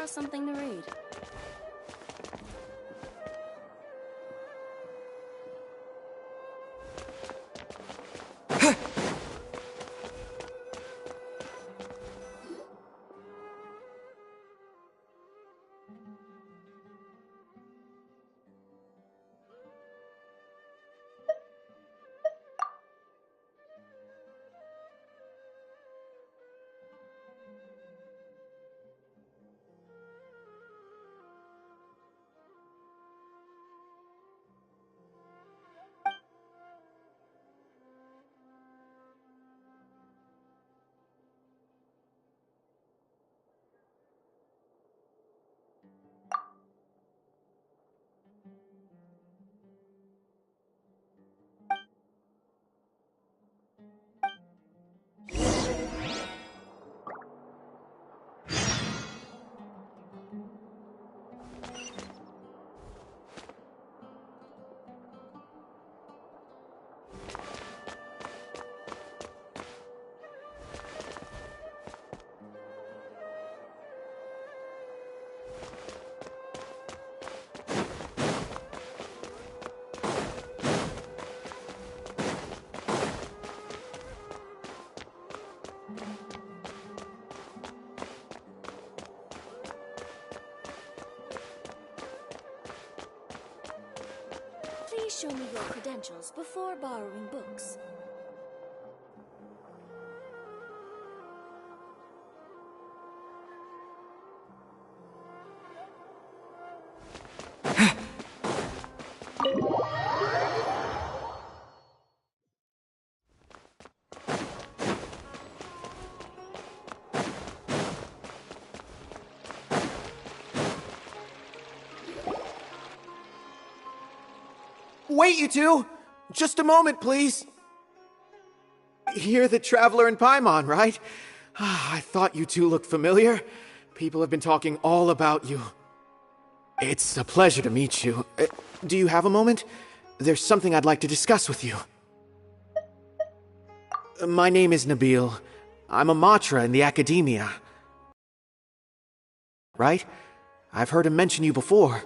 borrow something to read? Please show me your credentials before borrowing books. Wait, you two! Just a moment, please! You're the Traveler in Paimon, right? I thought you two looked familiar. People have been talking all about you. It's a pleasure to meet you. Do you have a moment? There's something I'd like to discuss with you. My name is Nabil. I'm a Matra in the Academia. Right? I've heard him mention you before.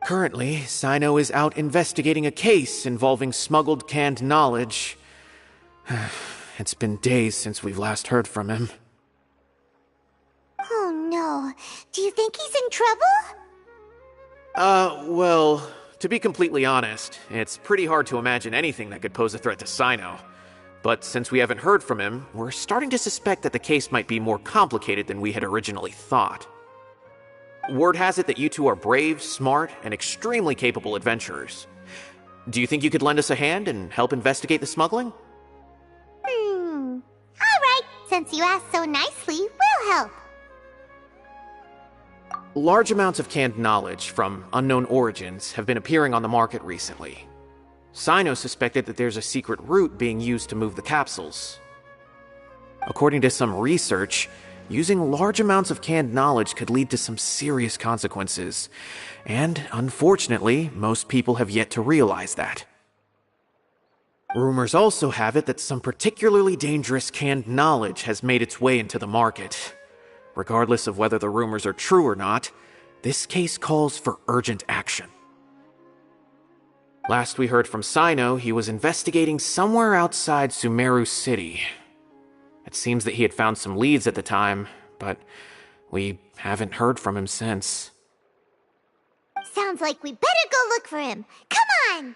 Currently, Sino is out investigating a case involving smuggled canned knowledge. It's been days since we've last heard from him. Oh no. Do you think he's in trouble? Well, to be completely honest, it's pretty hard to imagine anything that could pose a threat to Sino. But since we haven't heard from him, we're starting to suspect that the case might be more complicated than we had originally thought. Word has it that you two are brave, smart, and extremely capable adventurers. Do you think you could lend us a hand and help investigate the smuggling? Alright, since you asked so nicely, we'll help. Large amounts of canned knowledge from unknown origins have been appearing on the market recently. Sino suspected that there's a secret route being used to move the capsules. According to some research, using large amounts of canned knowledge could lead to some serious consequences, and unfortunately, most people have yet to realize that. Rumors also have it that some particularly dangerous canned knowledge has made its way into the market. Regardless of whether the rumors are true or not, this case calls for urgent action. Last we heard from Sino, he was investigating somewhere outside Sumeru City. It seems that he had found some leads at the time, but we haven't heard from him since. Sounds like we better go look for him. Come on!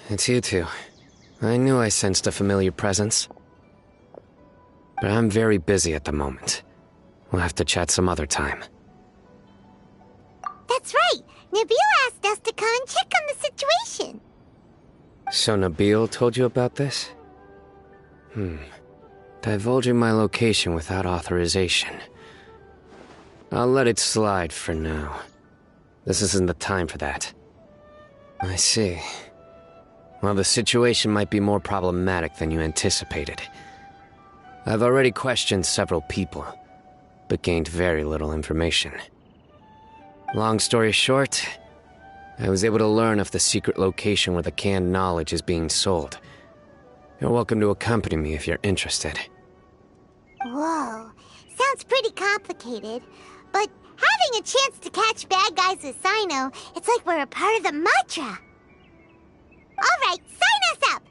It's you two. I knew I sensed a familiar presence. But I'm very busy at the moment. We'll have to chat some other time. That's right. Nabil asked us to come and check on the situation. So Nabil told you about this? Divulging my location without authorization. I'll let it slide for now. This isn't the time for that. I see. Well, the situation might be more problematic than you anticipated. I've already questioned several people, but gained very little information. Long story short, I was able to learn of the secret location where the canned knowledge is being sold. You're welcome to accompany me if you're interested. Whoa, sounds pretty complicated. But having a chance to catch bad guys with Sino, it's like we're a part of the mantra. All right, sign us up!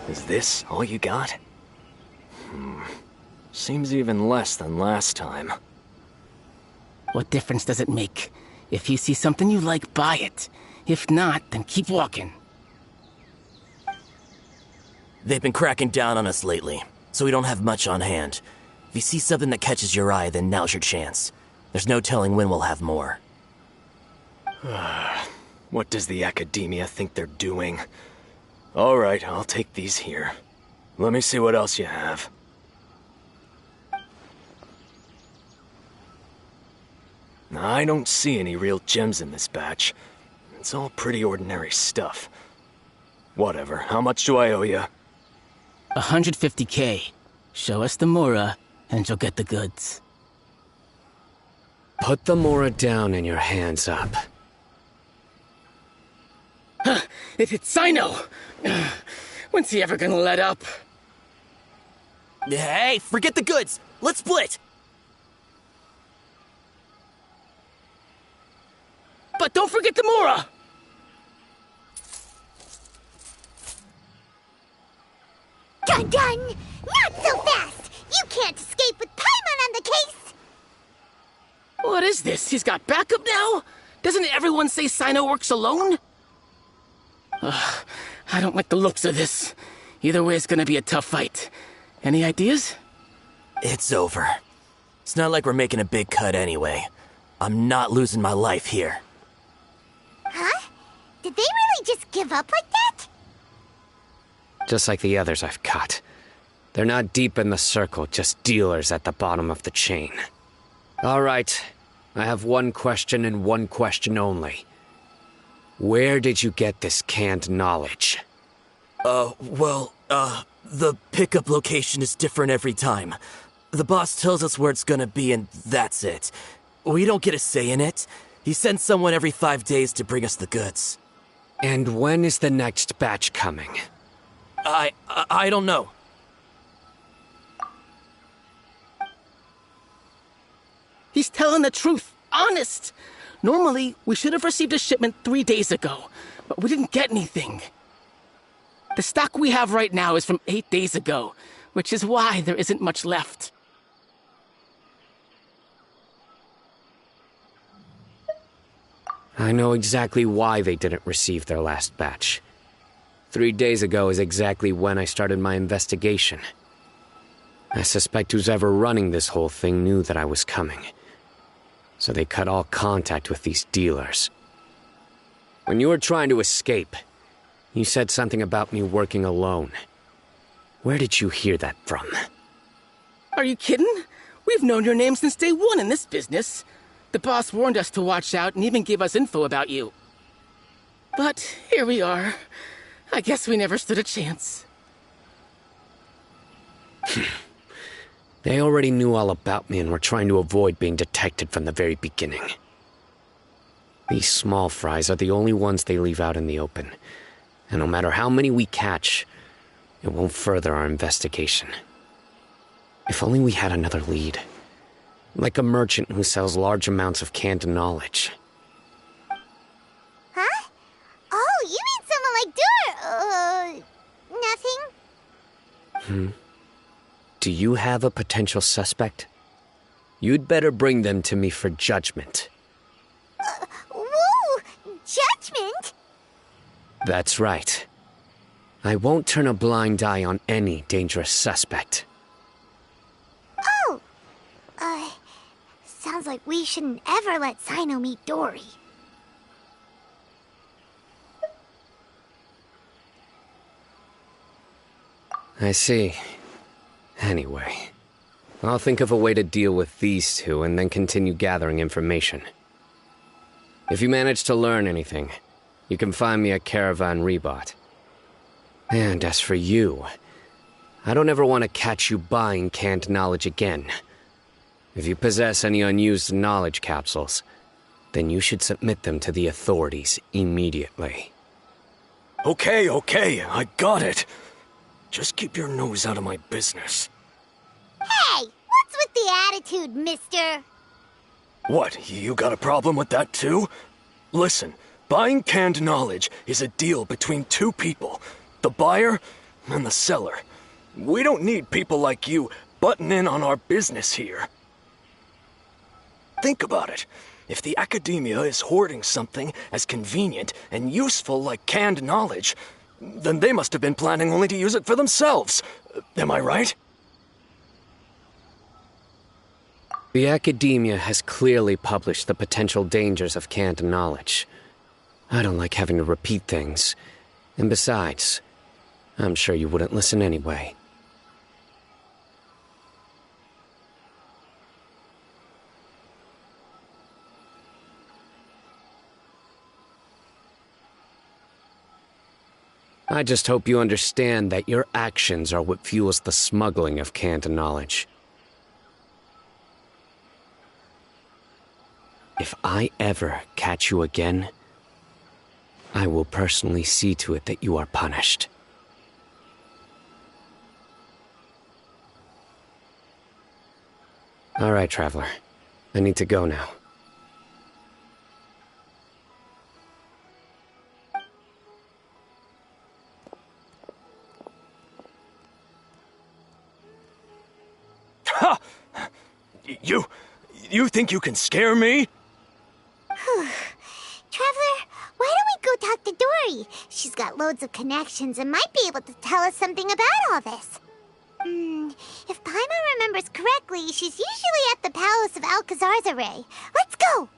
Is this all you got? Seems even less than last time. What difference does it make? If you see something you like, buy it. If not, then keep walking. They've been cracking down on us lately, so we don't have much on hand. If you see something that catches your eye, then now's your chance. There's no telling when we'll have more. What does the Academia think they're doing? Alright, I'll take these here. Let me see what else you have. I don't see any real gems in this batch. It's all pretty ordinary stuff. Whatever, how much do I owe you? 150K. Show us the Mora, and you'll get the goods. Put the Mora down and your hands up. It's Sino! When's he ever gonna let up? Hey, forget the goods! Let's split! But don't forget the Mora! Dun dun! Not so fast! You can't escape with Paimon on the case! What is this? He's got backup now? Doesn't everyone say Sino works alone? I don't like the looks of this. Either way, it's gonna be a tough fight. Any ideas? It's over. It's not like we're making a big cut anyway. I'm not losing my life here. Huh? Did they really just give up like that? Just like the others I've caught. They're not deep in the circle, just dealers at the bottom of the chain. All right, I have one question and one question only. Where did you get this canned knowledge? The pickup location is different every time. The boss tells us where it's gonna be and that's it. We don't get a say in it. He sends someone every 5 days to bring us the goods. And when is the next batch coming? I don't know. He's telling the truth. Honest. Normally, we should have received a shipment 3 days ago, but we didn't get anything. The stock we have right now is from 8 days ago, which is why there isn't much left. I know exactly why they didn't receive their last batch. 3 days ago is exactly when I started my investigation. I suspect who's ever running this whole thing knew that I was coming. So they cut all contact with these dealers. When you were trying to escape, you said something about me working alone. Where did you hear that from? Are you kidding? We've known your name since day one in this business. The boss warned us to watch out and even gave us info about you. But here we are. I guess we never stood a chance. They already knew all about me and were trying to avoid being detected from the very beginning. These small fries are the only ones they leave out in the open. And no matter how many we catch, it won't further our investigation. If only we had another lead. Like a merchant who sells large amounts of canned knowledge. Huh? Oh, you mean someone like nothing? Do you have a potential suspect? You'd better bring them to me for judgment. Whoa! Judgment? That's right. I won't turn a blind eye on any dangerous suspect. Oh! Sounds like we shouldn't ever let Sino meet Dory. I see. Anyway, I'll think of a way to deal with these two and then continue gathering information. If you manage to learn anything, you can find me at Caravan Rebot. And as for you, I don't ever want to catch you buying canned knowledge again. If you possess any unused knowledge capsules, then you should submit them to the authorities immediately. Okay, I got it. Just keep your nose out of my business. Hey! What's with the attitude, mister? What, you got a problem with that too? Listen, buying canned knowledge is a deal between two people. The buyer and the seller. We don't need people like you butting in on our business here. Think about it. If the academia is hoarding something as convenient and useful like canned knowledge, then they must have been planning only to use it for themselves. Am I right? The academia has clearly published the potential dangers of canned knowledge. I don't like having to repeat things. And besides, I'm sure you wouldn't listen anyway. I just hope you understand that your actions are what fuels the smuggling of canned knowledge. If I ever catch you again, I will personally see to it that you are punished. All right, Traveler. I need to go now. Ha! You think you can scare me? Traveler, why don't we go talk to Dory? She's got loads of connections and might be able to tell us something about all this. If Paimon remembers correctly, she's usually at the Palace of Alcazar's array. Let's go!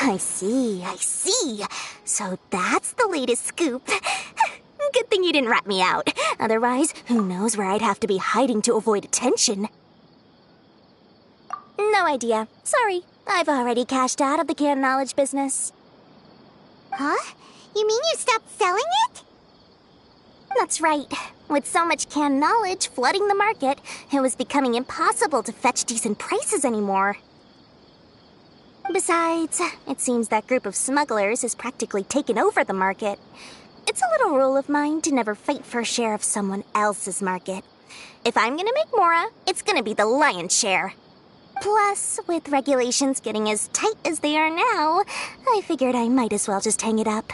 I see. So that's the latest scoop. Good thing you didn't rat me out. Otherwise, who knows where I'd have to be hiding to avoid attention. No idea. Sorry. I've already cashed out of the canned knowledge business. Huh? You mean you stopped selling it? That's right. With so much canned knowledge flooding the market, it was becoming impossible to fetch decent prices anymore. Besides, it seems that group of smugglers has practically taken over the market. It's a little rule of mine to never fight for a share of someone else's market. If I'm gonna make Mora, it's gonna be the lion's share. Plus, with regulations getting as tight as they are now, I figured I might as well just hang it up.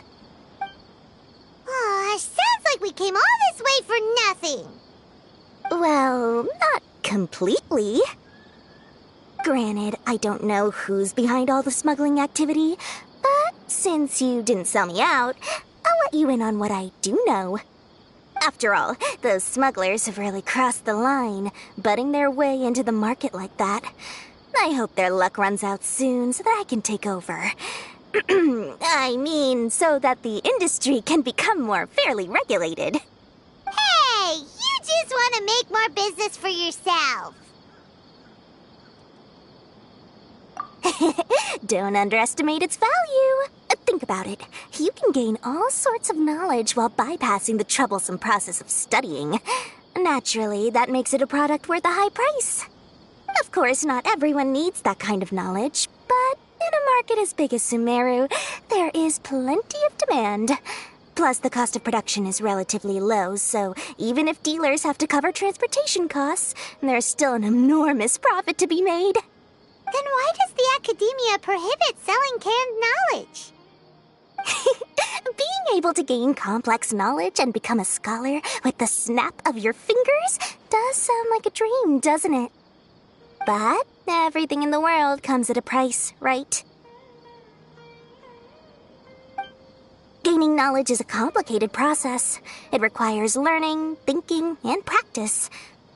Oh, sounds like we came all this way for nothing. Well, not completely. Granted, I don't know who's behind all the smuggling activity, but since you didn't sell me out, I'll let you in on what I do know. After all, those smugglers have really crossed the line, butting their way into the market like that. I hope their luck runs out soon so that I can take over. I mean, so that the industry can become more fairly regulated. Hey, you just want to make more business for yourself. Don't underestimate its value. Think about it. You can gain all sorts of knowledge while bypassing the troublesome process of studying. Naturally, that makes it a product worth a high price. Of course, not everyone needs that kind of knowledge, but in a market as big as Sumeru, there is plenty of demand. Plus, the cost of production is relatively low, so even if dealers have to cover transportation costs, there's still an enormous profit to be made. Then why does the academia prohibit selling canned knowledge? Being able to gain complex knowledge and become a scholar with the snap of your fingers does sound like a dream, doesn't it? But everything in the world comes at a price, right? Gaining knowledge is a complicated process. It requires learning, thinking, and practice.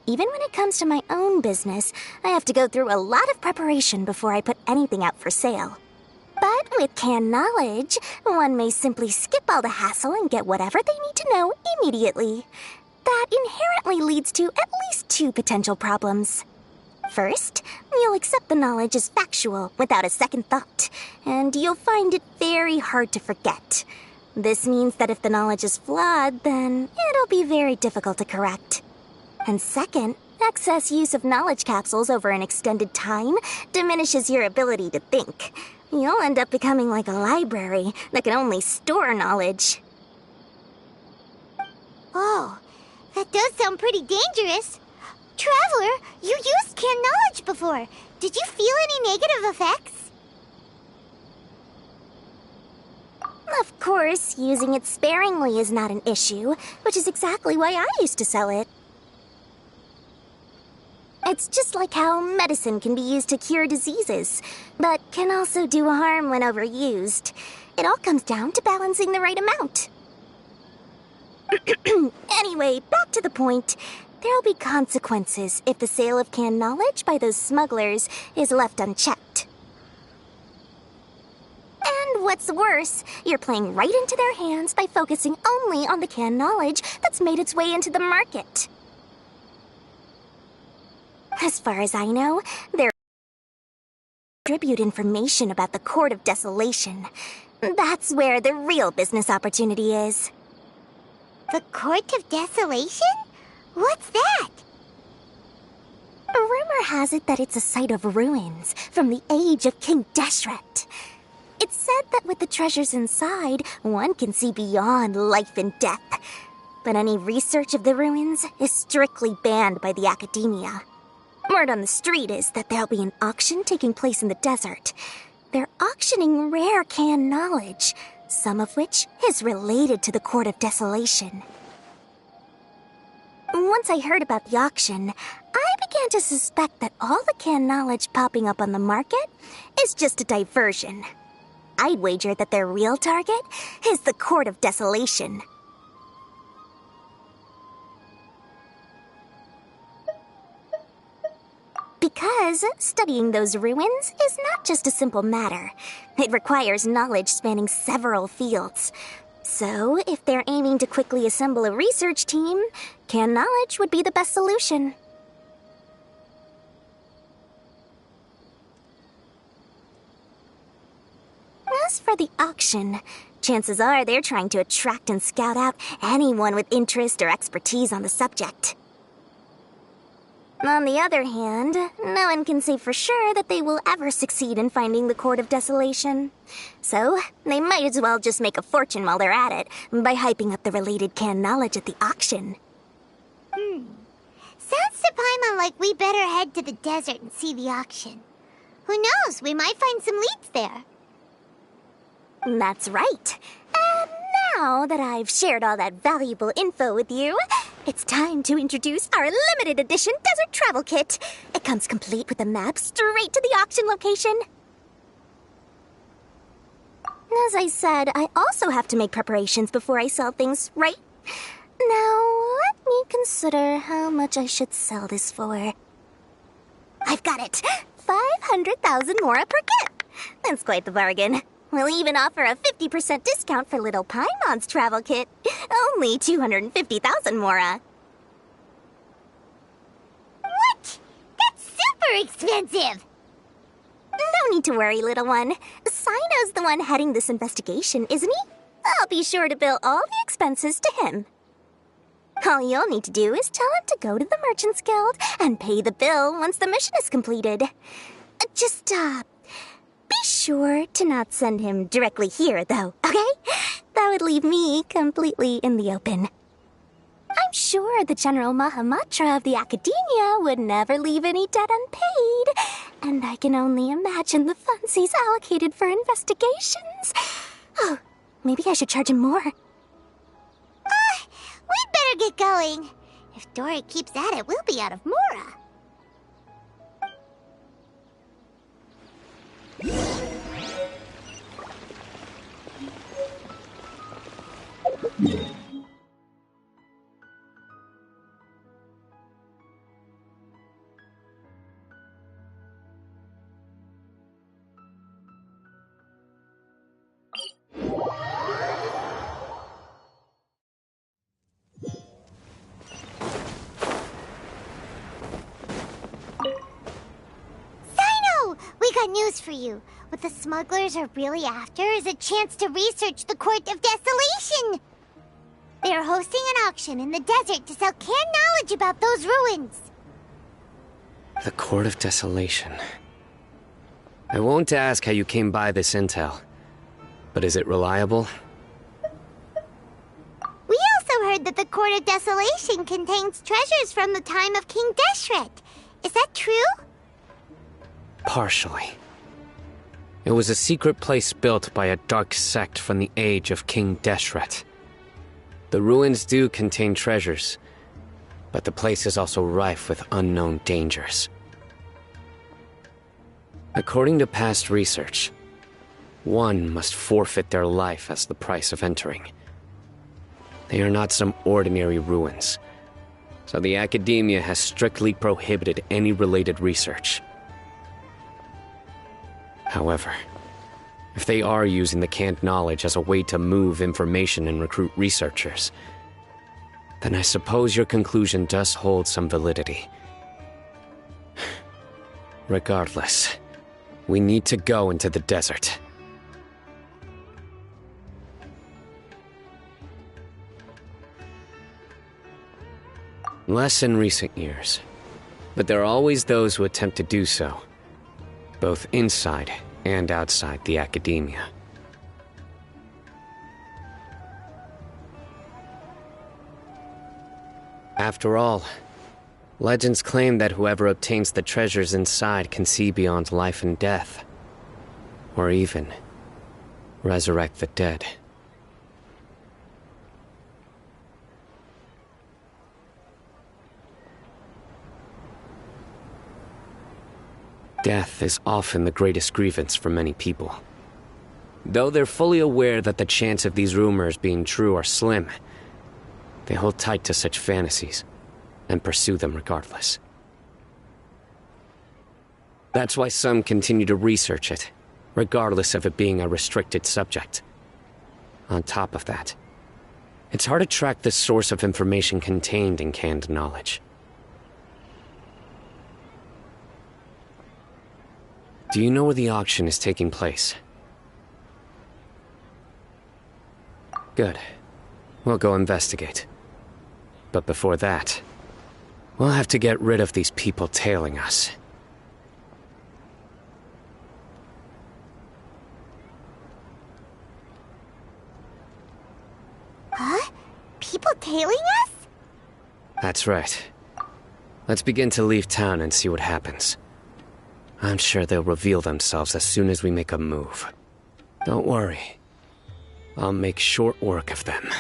Even when it comes to my own business, I have to go through a lot of preparation before I put anything out for sale. But with canned knowledge, one may simply skip all the hassle and get whatever they need to know immediately. That inherently leads to at least two potential problems. First, you'll accept the knowledge as factual without a second thought, and you'll find it very hard to forget. This means that if the knowledge is flawed, then it'll be very difficult to correct. And second, excess use of knowledge capsules over an extended time diminishes your ability to think. You'll end up becoming like a library that can only store knowledge. Oh, that does sound pretty dangerous. Traveler, you used canned knowledge before. Did you feel any negative effects? Of course, using it sparingly is not an issue, which is exactly why I used to sell it. It's just like how medicine can be used to cure diseases, but can also do harm when overused. It all comes down to balancing the right amount. Anyway, back to the point. There'll be consequences if the sale of canned knowledge by those smugglers is left unchecked. And what's worse, you're playing right into their hands by focusing only on the canned knowledge that's made its way into the market. As far as I know, they're distribute information about the Court of Desolation. That's where the real business opportunity is. The Court of Desolation? What's that? A rumor has it that it's a site of ruins from the age of King Deshret. It's said that with the treasures inside, one can see beyond life and death. But any research of the ruins is strictly banned by the academia. Word on the street is that there'll be an auction taking place in the desert. They're auctioning rare canned knowledge, some of which is related to the Court of Desolation. Once I heard about the auction, I began to suspect that all the canned knowledge popping up on the market is just a diversion. I'd wager that their real target is the Court of Desolation. Because studying those ruins is not just a simple matter. It requires knowledge spanning several fields. So, if they're aiming to quickly assemble a research team, canned knowledge would be the best solution. As for the auction, Chances are they're trying to attract and scout out anyone with interest or expertise on the subject. On the other hand, no one can say for sure that they will ever succeed in finding the Court of Desolation. So, they might as well just make a fortune while they're at it by hyping up the related canned knowledge at the auction. Sounds to Paimon like we better head to the desert and see the auction. Who knows, we might find some leads there. That's right. And now that I've shared all that valuable info with you, it's time to introduce our limited edition desert travel kit. It comes complete with a map straight to the auction location. As I said, I also have to make preparations before I sell things, right? Now, let me consider how much I should sell this for. I've got it! 500,000 mora per kit! That's quite the bargain. We'll even offer a 50% discount for little Paimon's travel kit. Only 250,000 mora. What? That's super expensive! No need to worry, little one. Sino's the one heading this investigation, isn't he? I'll be sure to bill all the expenses to him. All you'll need to do is tell him to go to the Merchants Guild and pay the bill once the mission is completed. Just, be sure to not send him directly here, though, okay? That would leave me completely in the open. I'm sure the General Mahamatra of the Academia would never leave any debt unpaid, and I can only imagine the funds he's allocated for investigations. Oh, maybe I should charge him more. We'd better get going. If Dory keeps at it, we'll be out of mora. We got news for you. What the smugglers are really after is a chance to research the Court of Desolation. They are hosting an auction in the desert to sell canned knowledge about those ruins. The Court of Desolation. I won't ask how you came by this intel, but is it reliable? We also heard that the Court of Desolation contains treasures from the time of King Deshret. Is that true? Partially. It was a secret place built by a dark sect from the age of King Deshret. The ruins do contain treasures, but the place is also rife with unknown dangers. According to past research, one must forfeit their life as the price of entering. They are not some ordinary ruins, so the Academia has strictly prohibited any related research. However, if they are using the canned knowledge as a way to move information and recruit researchers, then I suppose your conclusion does hold some validity. Regardless, we need to go into the desert. Less in recent years, but there are always those who attempt to do so, both inside and outside the Academia. After all, legends claim that whoever obtains the treasures inside can see beyond life and death, or even resurrect the dead. Death is often the greatest grievance for many people. Though they're fully aware that the chance of these rumors being true are slim, they hold tight to such fantasies and pursue them regardless. That's why some continue to research it, regardless of it being a restricted subject. On top of that, it's hard to track the source of information contained in canned knowledge. Do you know where the auction is taking place? Good. We'll go investigate. But before that, we'll have to get rid of these people tailing us. Huh? People tailing us? That's right. Let's begin to leave town and see what happens. I'm sure they'll reveal themselves as soon as we make a move. Don't worry. I'll make short work of them.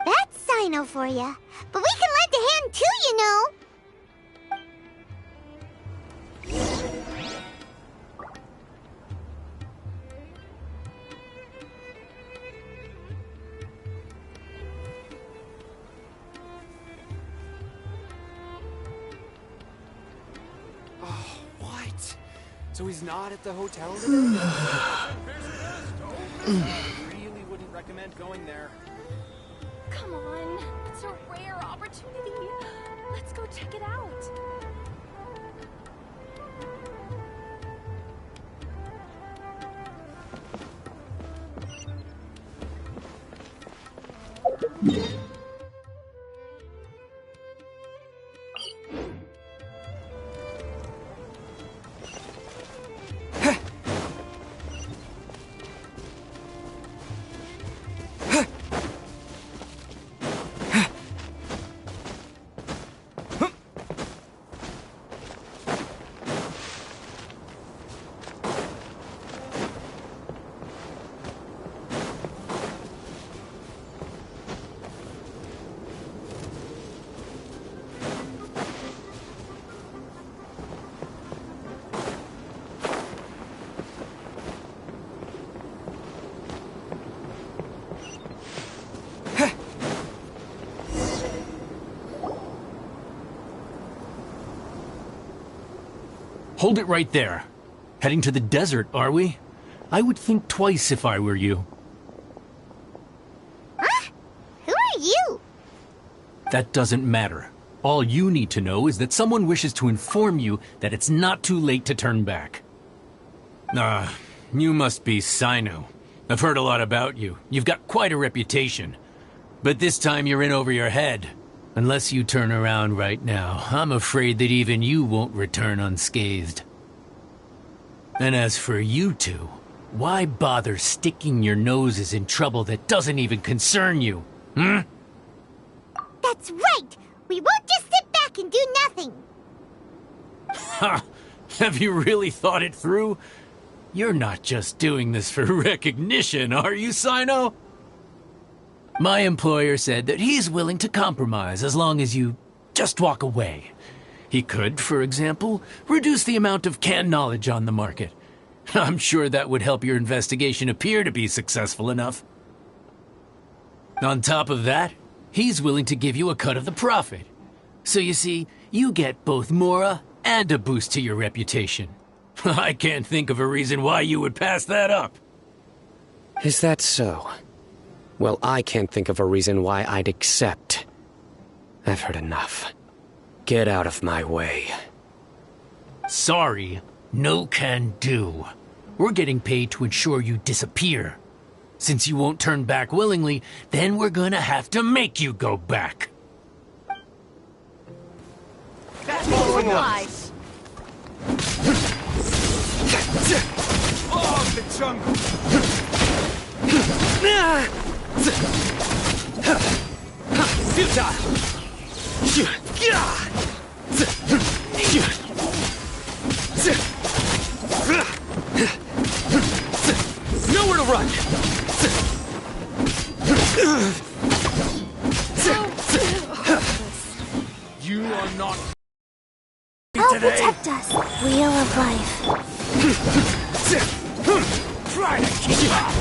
That's Sino for ya. But we can lend a hand too, you know. What? So he's not at the hotel today? Really wouldn't recommend going there. Come on, it's a rare opportunity. Let's go check it out. Hold it right there. Heading to the desert, are we? I would think twice if I were you. Huh? Who are you? That doesn't matter. All you need to know is that someone wishes to inform you that it's not too late to turn back. You must be Sino. I've heard a lot about you. You've got quite a reputation. But this time you're in over your head. Unless you turn around right now, I'm afraid that even you won't return unscathed. And as for you two, why bother sticking your noses in trouble that doesn't even concern you? That's right! We won't just sit back and do nothing! Ha! Have you really thought it through? You're not just doing this for recognition, are you, Sino? My employer said that he's willing to compromise as long as you just walk away. He could, for example, reduce the amount of canned knowledge on the market. I'm sure that would help your investigation appear to be successful enough. On top of that, he's willing to give you a cut of the profit. So you see, you get both Mora and a boost to your reputation. I can't think of a reason why you would pass that up. Is that so? Well, I can't think of a reason why I'd accept. I've heard enough. Get out of my way. Sorry, no can do. We're getting paid to ensure you disappear. Since you won't turn back willingly, then we're gonna have to make you go back. That's following us. Oh, the jungle. Nowhere to run! You are not Help today. protect us. Wheel of life. Try to keep up.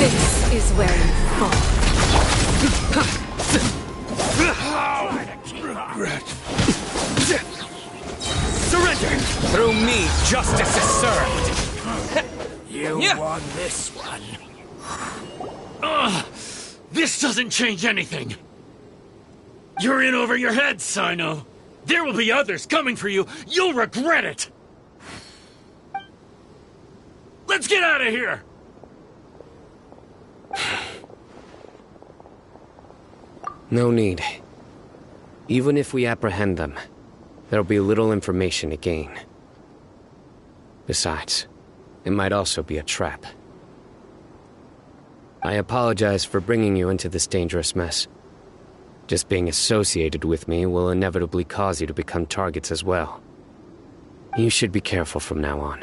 This is where you fall. Regret. Surrender! Through me, justice is served. You won this one. This doesn't change anything. You're in over your head, Sino. There will be others coming for you. You'll regret it. Let's get out of here! No need. Even if we apprehend them, there'll be little information to gain. Besides, it might also be a trap. I apologize for bringing you into this dangerous mess. Just being associated with me will inevitably cause you to become targets as well. You should be careful from now on.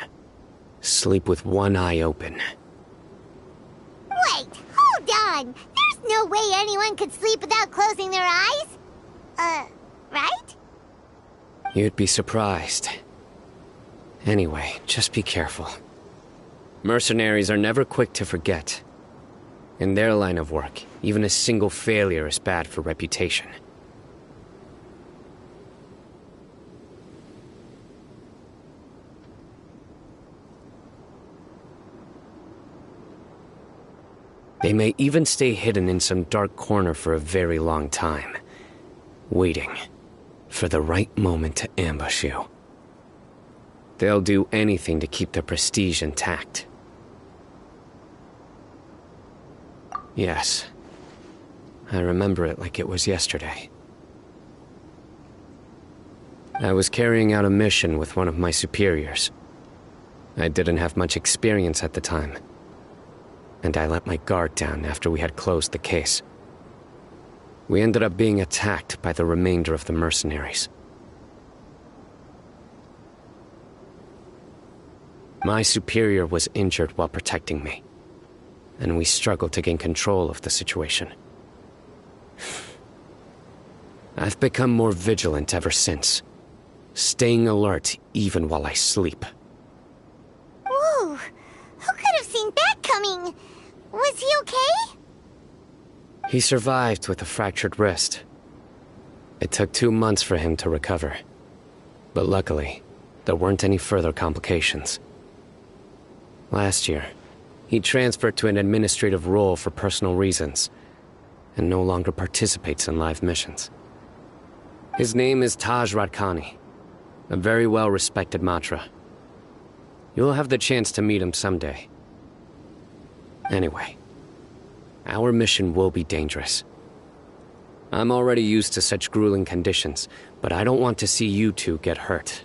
Sleep with one eye open. Wait, hold on! There's no way anyone could sleep without closing their eyes! Right? You'd be surprised. Anyway, just be careful. Mercenaries are never quick to forget. In their line of work, even a single failure is bad for reputation. They may even stay hidden in some dark corner for a very long time, waiting for the right moment to ambush you. They'll do anything to keep their prestige intact. Yes, I remember it like it was yesterday. I was carrying out a mission with one of my superiors. I didn't have much experience at the time, and I let my guard down after we had closed the case. We ended up being attacked by the remainder of the mercenaries. My superior was injured while protecting me, and we struggled to gain control of the situation. I've become more vigilant ever since, staying alert even while I sleep. Whoa! Who could have seen that coming? Was he okay? He survived with a fractured wrist. It took 2 months for him to recover. But luckily, there weren't any further complications. Last year, he transferred to an administrative role for personal reasons, and no longer participates in live missions. His name is Taj Radkani, a very well-respected Matra. You'll have the chance to meet him someday. Anyway, our mission will be dangerous. I'm already used to such grueling conditions, but I don't want to see you two get hurt.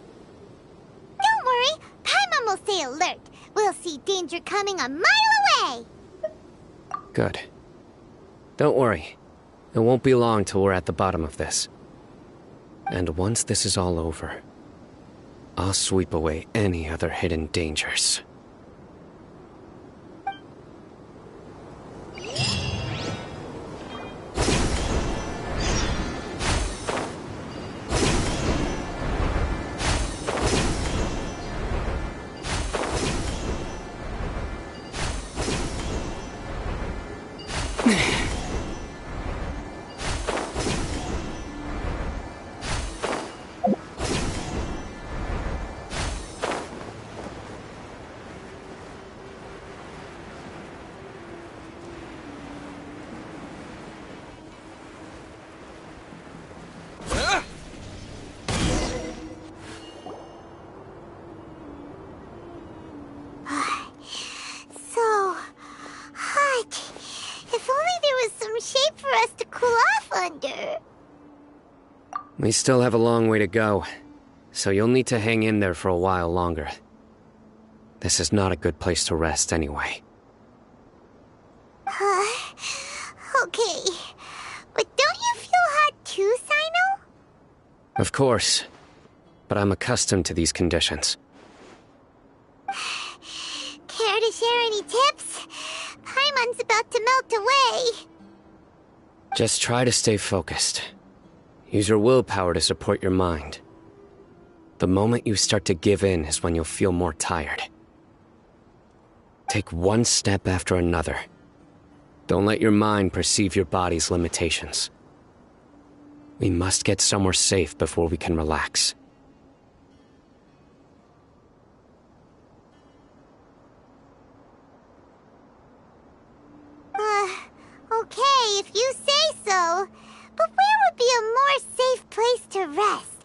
Don't worry, Paimon will stay alert. We'll see danger coming a mile away! Good. Don't worry. It won't be long till we're at the bottom of this. And once this is all over, I'll sweep away any other hidden dangers. So hot. If only there was some shade for us to cool off under. We still have a long way to go, so you'll need to hang in there for a while longer. This is not a good place to rest anyway. Okay. But don't you feel hot too, Sino? Of course, but I'm accustomed to these conditions. Care to share any tips? Paimon's about to melt away. Just try to stay focused. Use your willpower to support your mind. The moment you start to give in is when you'll feel more tired. Take one step after another. Don't let your mind perceive your body's limitations. We must get somewhere safe before we can relax. Okay, if you say so. But where would be a more safe place to rest?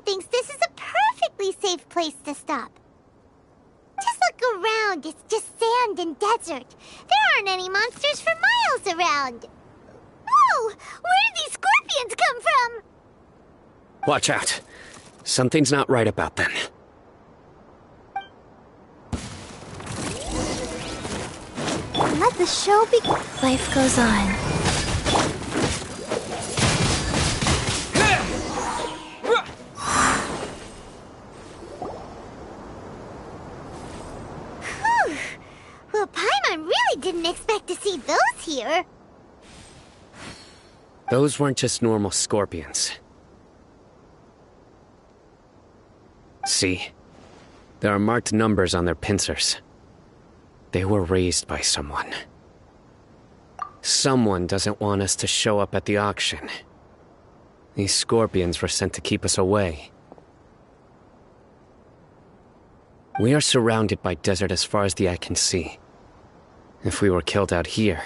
thinks this is a perfectly safe place to stop. Just look around. It's just sand and desert. There aren't any monsters for miles around. Whoa! Where did these scorpions come from? Watch out. Something's not right about them. Let the show be. Life goes on. Whew. Well, Paimon really didn't expect to see those here. Those weren't just normal scorpions. See? There are marked numbers on their pincers. They were raised by someone. Someone doesn't want us to show up at the auction. These scorpions were sent to keep us away. We are surrounded by desert as far as the eye can see. If we were killed out here,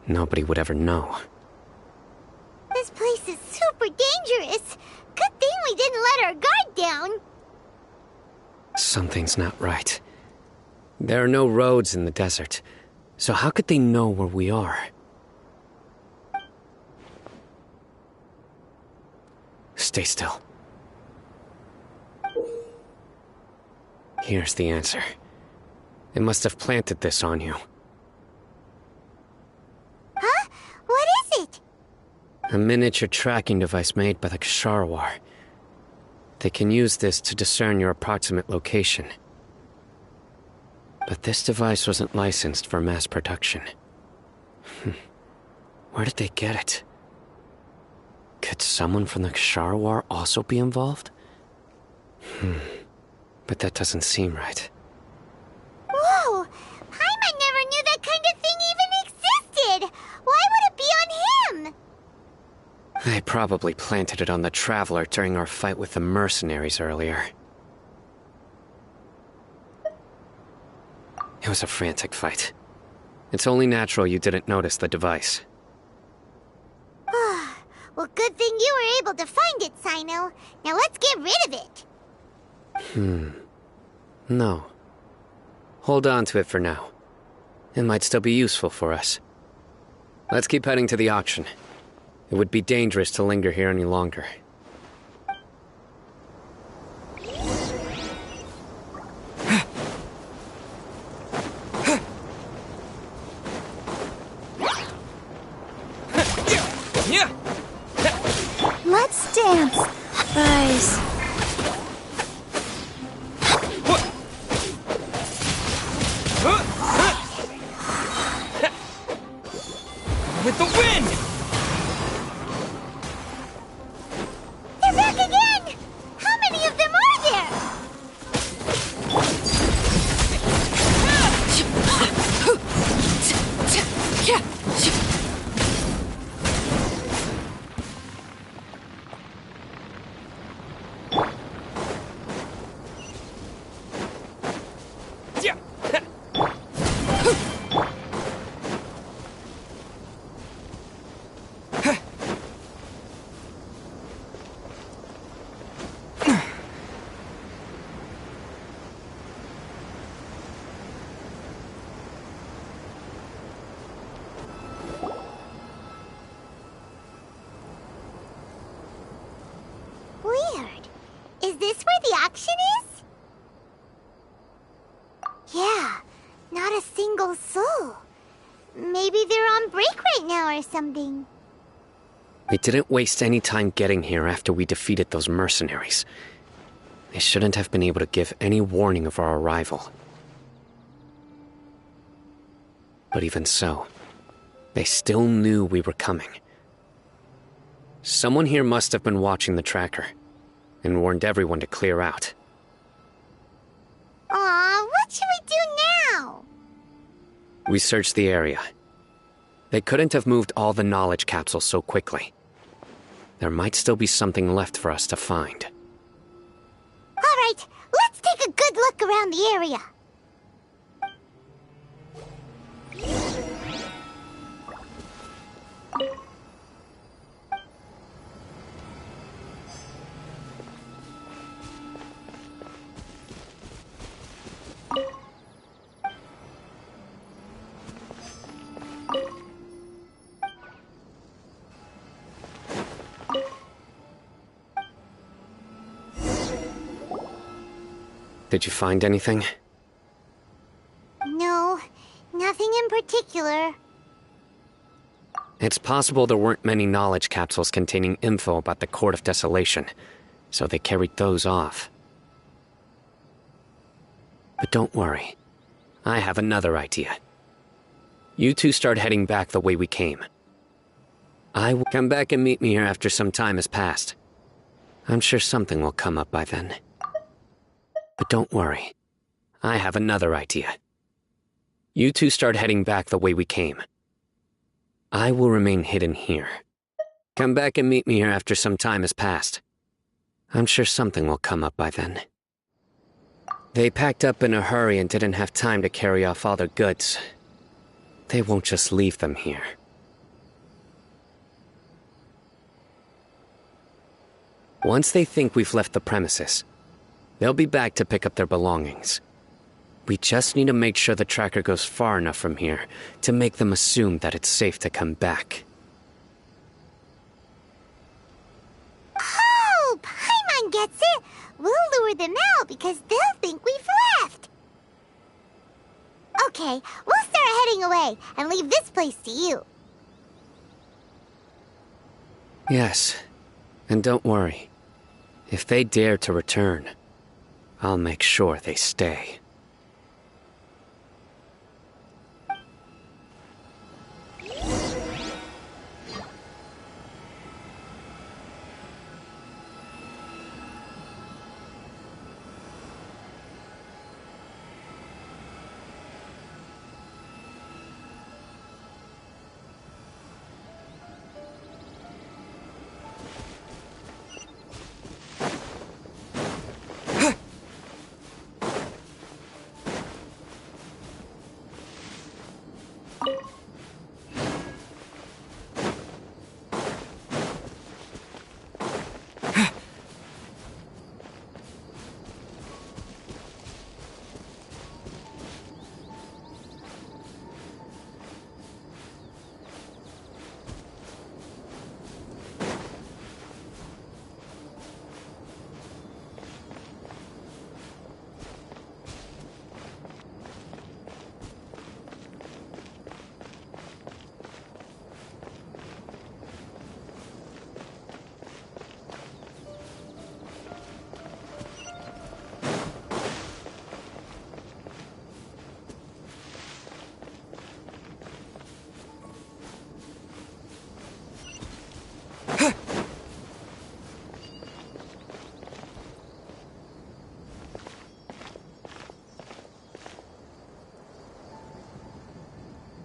nobody would ever know. This place is super dangerous. Good thing we didn't let our guard down. Something's not right. There are no roads in the desert, so how could they know where we are? Stay still. Here's the answer. They must have planted this on you. Huh? What is it? A miniature tracking device made by the Ksharawar. They can use this to discern your approximate location. But this device wasn't licensed for mass production. Where did they get it? Could someone from the Ksharawar also be involved? But that doesn't seem right. Whoa! Paimon never knew that kind of thing even existed! Why would it be on him? They probably planted it on the Traveler during our fight with the mercenaries earlier. It was a frantic fight. It's only natural you didn't notice the device. Well, good thing you were able to find it, Sino. Now let's get rid of it. No. Hold on to it for now. It might still be useful for us. Let's keep heading to the auction. It would be dangerous to linger here any longer. Let's dance, guys. With the wind! They're back again! How many of them are there? Weird. Is this where the auction is? Yeah, not a single soul. Maybe they're on break right now or something. We didn't waste any time getting here after we defeated those mercenaries. They shouldn't have been able to give any warning of our arrival. But even so, they still knew we were coming. Someone here must have been watching the tracker, and warned everyone to clear out. Aw, what should we do now? We searched the area. They couldn't have moved all the knowledge capsules so quickly. There might still be something left for us to find. All right, let's take a good look around the area. Did you find anything? No, nothing in particular. It's possible there weren't many knowledge capsules containing info about the Court of Desolation, so they carried those off. But don't worry. I have another idea. You two start heading back the way we came. I will come back and meet me here after some time has passed. I'm sure something will come up by then. But don't worry. I have another idea. You two start heading back the way we came. I will remain hidden here. Come back and meet me here after some time has passed. I'm sure something will come up by then. They packed up in a hurry and didn't have time to carry off all their goods. They won't just leave them here. Once they think we've left the premises, they'll be back to pick up their belongings. We just need to make sure the tracker goes far enough from here to make them assume that it's safe to come back. Oh, Paimon gets it! We'll lure them out because they'll think we've left! Okay, we'll start heading away and leave this place to you. Yes, and don't worry. If they dare to return, I'll make sure they stay.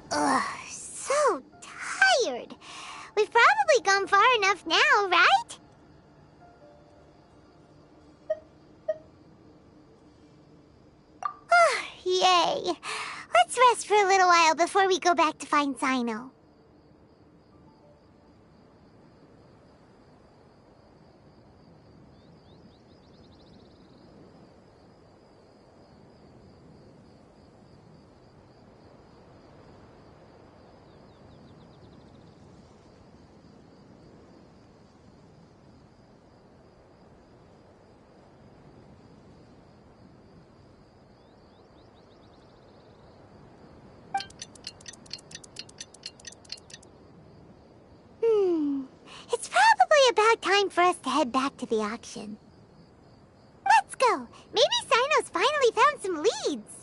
Ugh, so tired. We've probably gone far enough now, right? Yay. Let's rest for a little while before we go back to find Sino. It's probably about time for us to head back to the auction. Let's go! Maybe Sino's finally found some leads!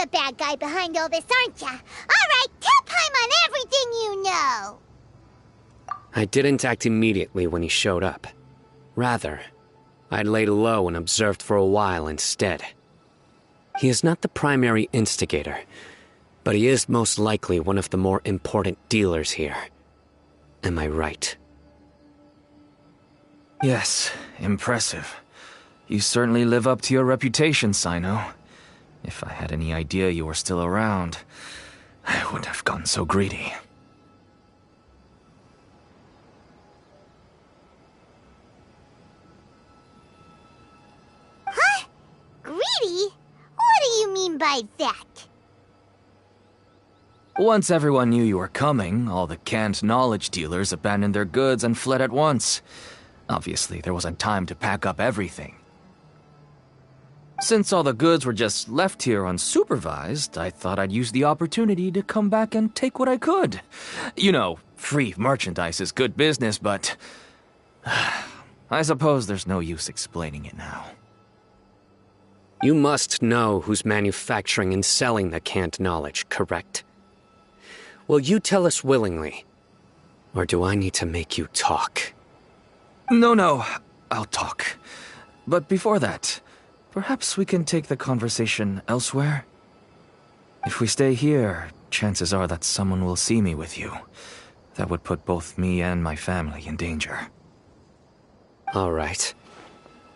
the bad guy behind all this, aren't ya? Alright, tell Paimon everything you know! I didn't act immediately when he showed up. Rather, I laid low and observed for a while instead. He is not the primary instigator, but he is most likely one of the more important dealers here. Am I right? Yes, impressive. You certainly live up to your reputation, Sino. If I had any idea you were still around, I wouldn't have gotten so greedy. Huh? Greedy? What do you mean by that? Once everyone knew you were coming, all the canned knowledge dealers abandoned their goods and fled at once. Obviously, there wasn't time to pack up everything. Since all the goods were just left here unsupervised, I thought I'd use the opportunity to come back and take what I could. You know, free merchandise is good business, but I suppose there's no use explaining it now. You must know who's manufacturing and selling the canned knowledge, correct? Will you tell us willingly? Or do I need to make you talk? No, I'll talk. But before that, perhaps we can take the conversation elsewhere? If we stay here, chances are that someone will see me with you. That would put both me and my family in danger. All right.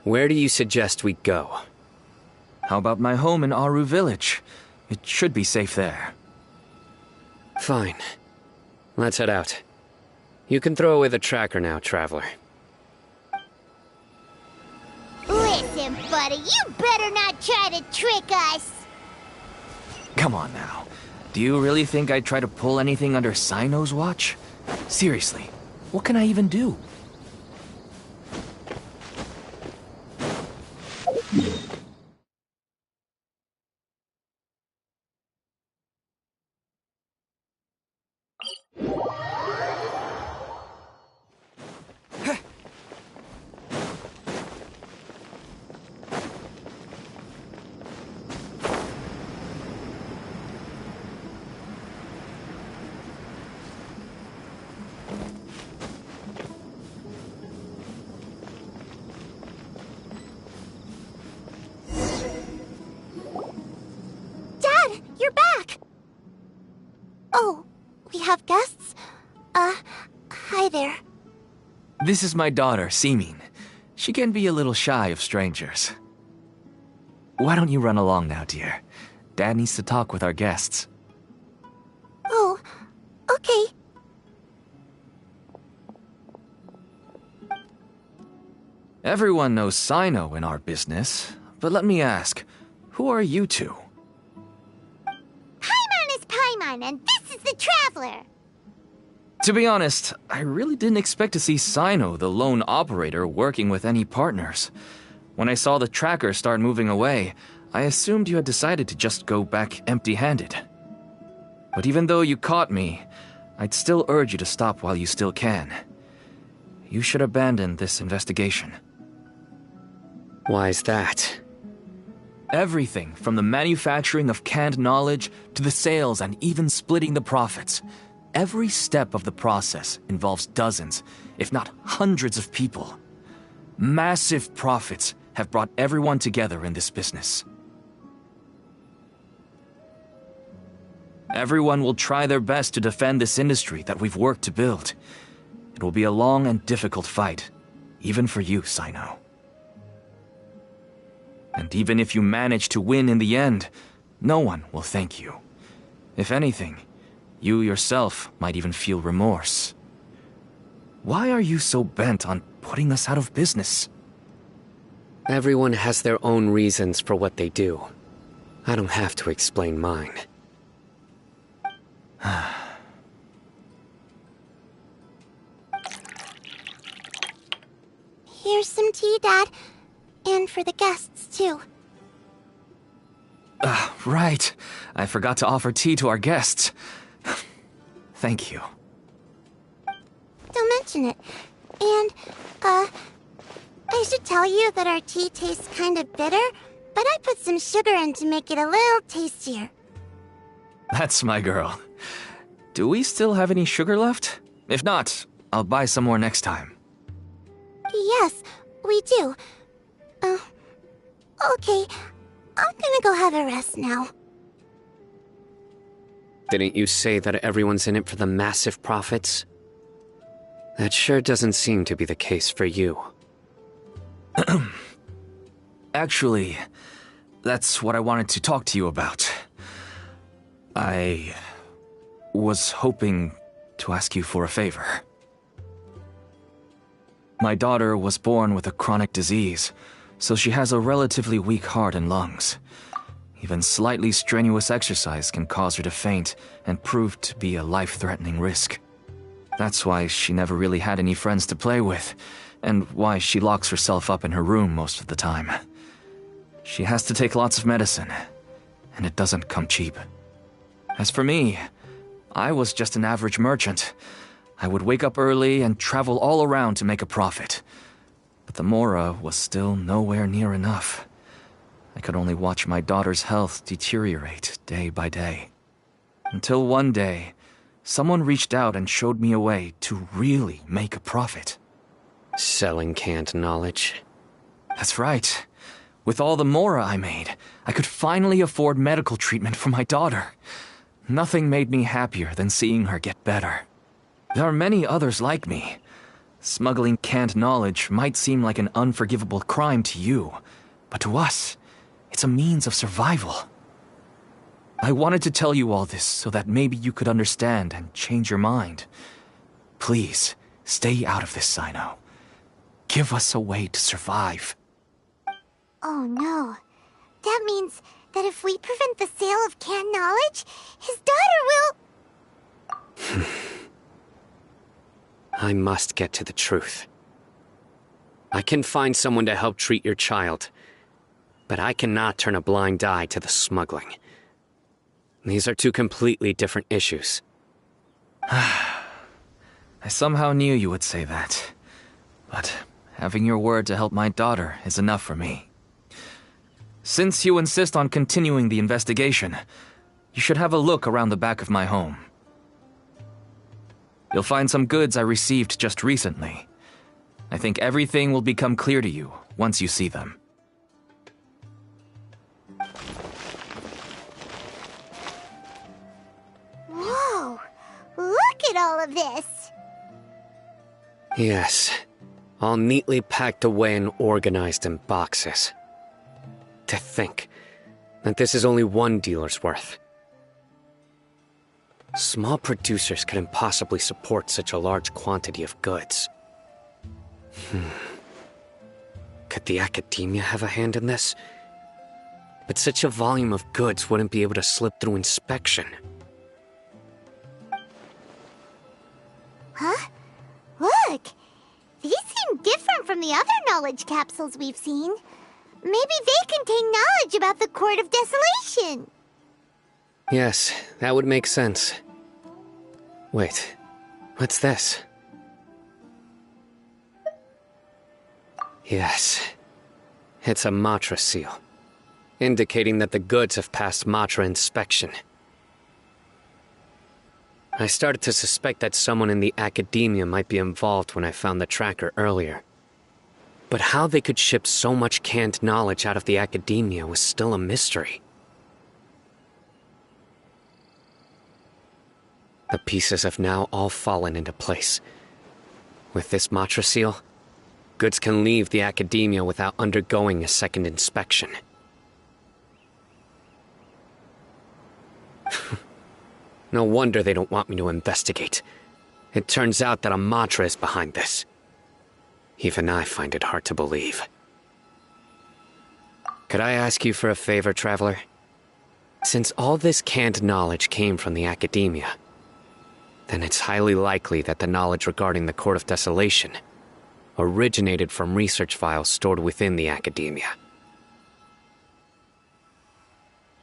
Where do you suggest we go? How about my home in Aru Village? It should be safe there. Fine. Let's head out. You can throw away the tracker now, traveler. Listen, buddy, you better not try to trick us! Come on now. Do you really think I'd try to pull anything under Sino's watch? Seriously, what can I even do? Dad, you're back! Oh, we have guests? Hi there. This is my daughter, Seemin. She can be a little shy of strangers. Why don't you run along now, dear? Dad needs to talk with our guests. Oh, okay. Everyone knows Sino in our business, but let me ask, who are you two? Paimon is Paimon, and this is the Traveler! To be honest, I really didn't expect to see Sino, the lone operator, working with any partners. When I saw the tracker start moving away, I assumed you had decided to just go back empty-handed. But even though you caught me, I'd still urge you to stop while you still can. You should abandon this investigation. Why is that? Everything from the manufacturing of canned knowledge to the sales and even splitting the profits. Every step of the process involves dozens, if not hundreds of people. Massive profits have brought everyone together in this business. Everyone will try their best to defend this industry that we've worked to build. It will be a long and difficult fight, even for you, Sino. And even if you manage to win in the end, no one will thank you. If anything, you yourself might even feel remorse. Why are you so bent on putting us out of business? Everyone has their own reasons for what they do. I don't have to explain mine. Here's some tea, Dad. And for the guests, too. Right. I forgot to offer tea to our guests. Thank you. Don't mention it. And, I should tell you that our tea tastes kind of bitter, but I put some sugar in to make it a little tastier. That's my girl. Do we still have any sugar left? If not, I'll buy some more next time. Yes, we do. Okay. I'm gonna go have a rest now. Didn't you say that everyone's in it for the massive profits? That sure doesn't seem to be the case for you. Actually, that's what I wanted to talk to you about. I was hoping to ask you for a favor. My daughter was born with a chronic disease, so she has a relatively weak heart and lungs. Even slightly strenuous exercise can cause her to faint and prove to be a life-threatening risk. That's why she never really had any friends to play with, and why she locks herself up in her room most of the time. She has to take lots of medicine, and it doesn't come cheap. As for me, I was just an average merchant. I would wake up early and travel all around to make a profit. But the Mora was still nowhere near enough. I could only watch my daughter's health deteriorate day by day. Until one day, someone reached out and showed me a way to really make a profit. Selling canned knowledge. That's right. With all the Mora I made, I could finally afford medical treatment for my daughter. Nothing made me happier than seeing her get better. There are many others like me. Smuggling canned knowledge might seem like an unforgivable crime to you, but to us, it's a means of survival. I wanted to tell you all this so that maybe you could understand and change your mind. Please, stay out of this, Sino. Give us a way to survive. Oh no. That means that if we prevent the sale of canned knowledge, his daughter will... I must get to the truth. I can find someone to help treat your child, but I cannot turn a blind eye to the smuggling. These are two completely different issues. I somehow knew you would say that. But having your word to help my daughter is enough for me. Since you insist on continuing the investigation, you should have a look around the back of my home. You'll find some goods I received just recently. I think everything will become clear to you once you see them. Whoa! Look at all of this! Yes, all neatly packed away and organized in boxes. To think that this is only one dealer's worth. Small producers couldn't possibly support such a large quantity of goods. Could the academia have a hand in this? But such a volume of goods wouldn't be able to slip through inspection. Huh? Look! These seem different from the other knowledge capsules we've seen. Maybe they contain knowledge about the Court of Desolation. Yes, that would make sense. Wait, what's this? Yes, it's a Matra seal, indicating that the goods have passed Matra inspection. I started to suspect that someone in the academia might be involved when I found the tracker earlier. But how they could ship so much canned knowledge out of the academia was still a mystery. The pieces have now all fallen into place. With this Matra seal, goods can leave the academia without undergoing a second inspection. No wonder they don't want me to investigate. It turns out that a Matra is behind this. Even I find it hard to believe. Could I ask you for a favor, Traveler? Since all this canned knowledge came from the academia, then it's highly likely that the knowledge regarding the Court of Desolation originated from research files stored within the academia.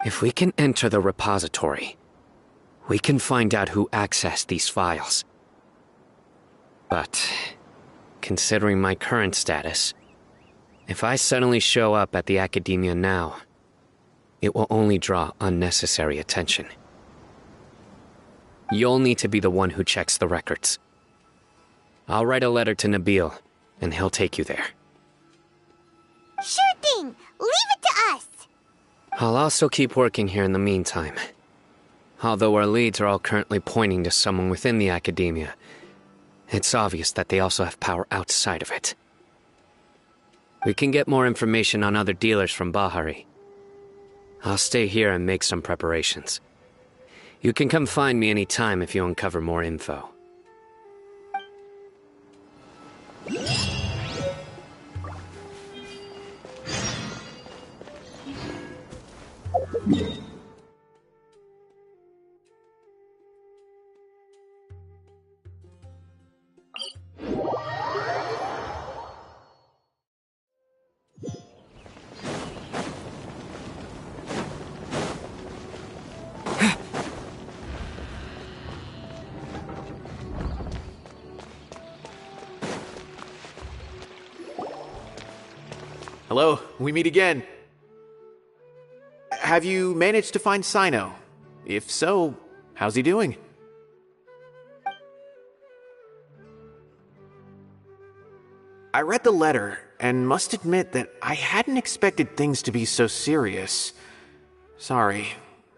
If we can enter the repository, we can find out who accessed these files. But considering my current status, if I suddenly show up at the academia now, it will only draw unnecessary attention. You'll need to be the one who checks the records. I'll write a letter to Nabil, and he'll take you there. Sure thing! Leave it to us! I'll also keep working here in the meantime. Although our leads are all currently pointing to someone within the academia, it's obvious that they also have power outside of it. We can get more information on other dealers from Bahari. I'll stay here and make some preparations. You can come find me anytime if you uncover more info. Hello, we meet again. Have you managed to find Sino? If so, how's he doing? I read the letter and must admit that I hadn't expected things to be so serious. Sorry.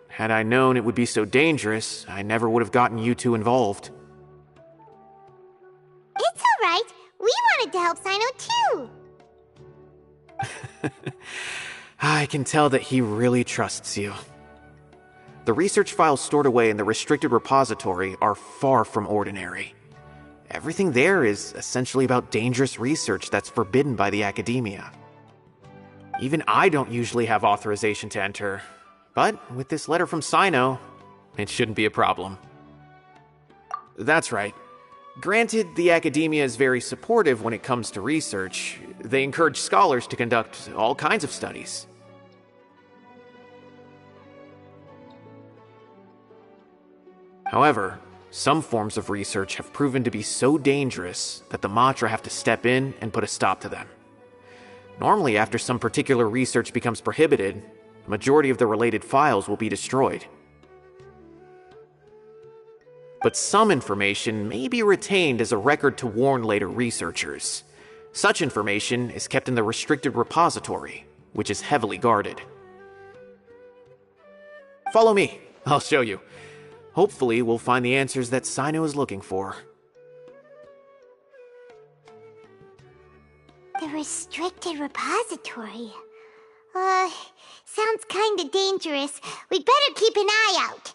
Had I known it would be so dangerous, I never would have gotten you two involved. It's alright. We wanted to help Sino too. I can tell that he really trusts you. The research files stored away in the restricted repository are far from ordinary. Everything there is essentially about dangerous research that's forbidden by the academia. Even I don't usually have authorization to enter, but with this letter from Sino, it shouldn't be a problem. That's right. Granted, the academia is very supportive when it comes to research. They encourage scholars to conduct all kinds of studies. However, some forms of research have proven to be so dangerous that the Matra have to step in and put a stop to them. Normally, after some particular research becomes prohibited, the majority of the related files will be destroyed. But some information may be retained as a record to warn later researchers. Such information is kept in the restricted repository, which is heavily guarded. Follow me, I'll show you. Hopefully, we'll find the answers that Sino is looking for. The restricted repository. Sounds kinda dangerous. We'd better keep an eye out.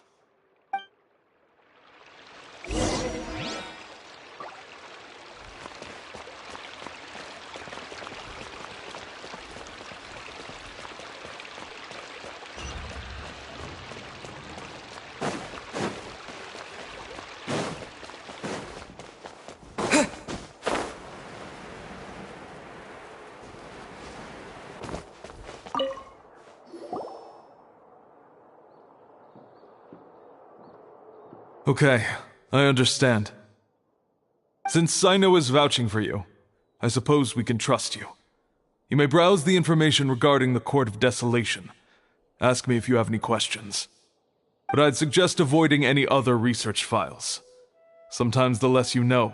Okay, I understand. Since Sino is vouching for you, I suppose we can trust you. You may browse the information regarding the Court of Desolation. Ask me if you have any questions. But I'd suggest avoiding any other research files. Sometimes the less you know,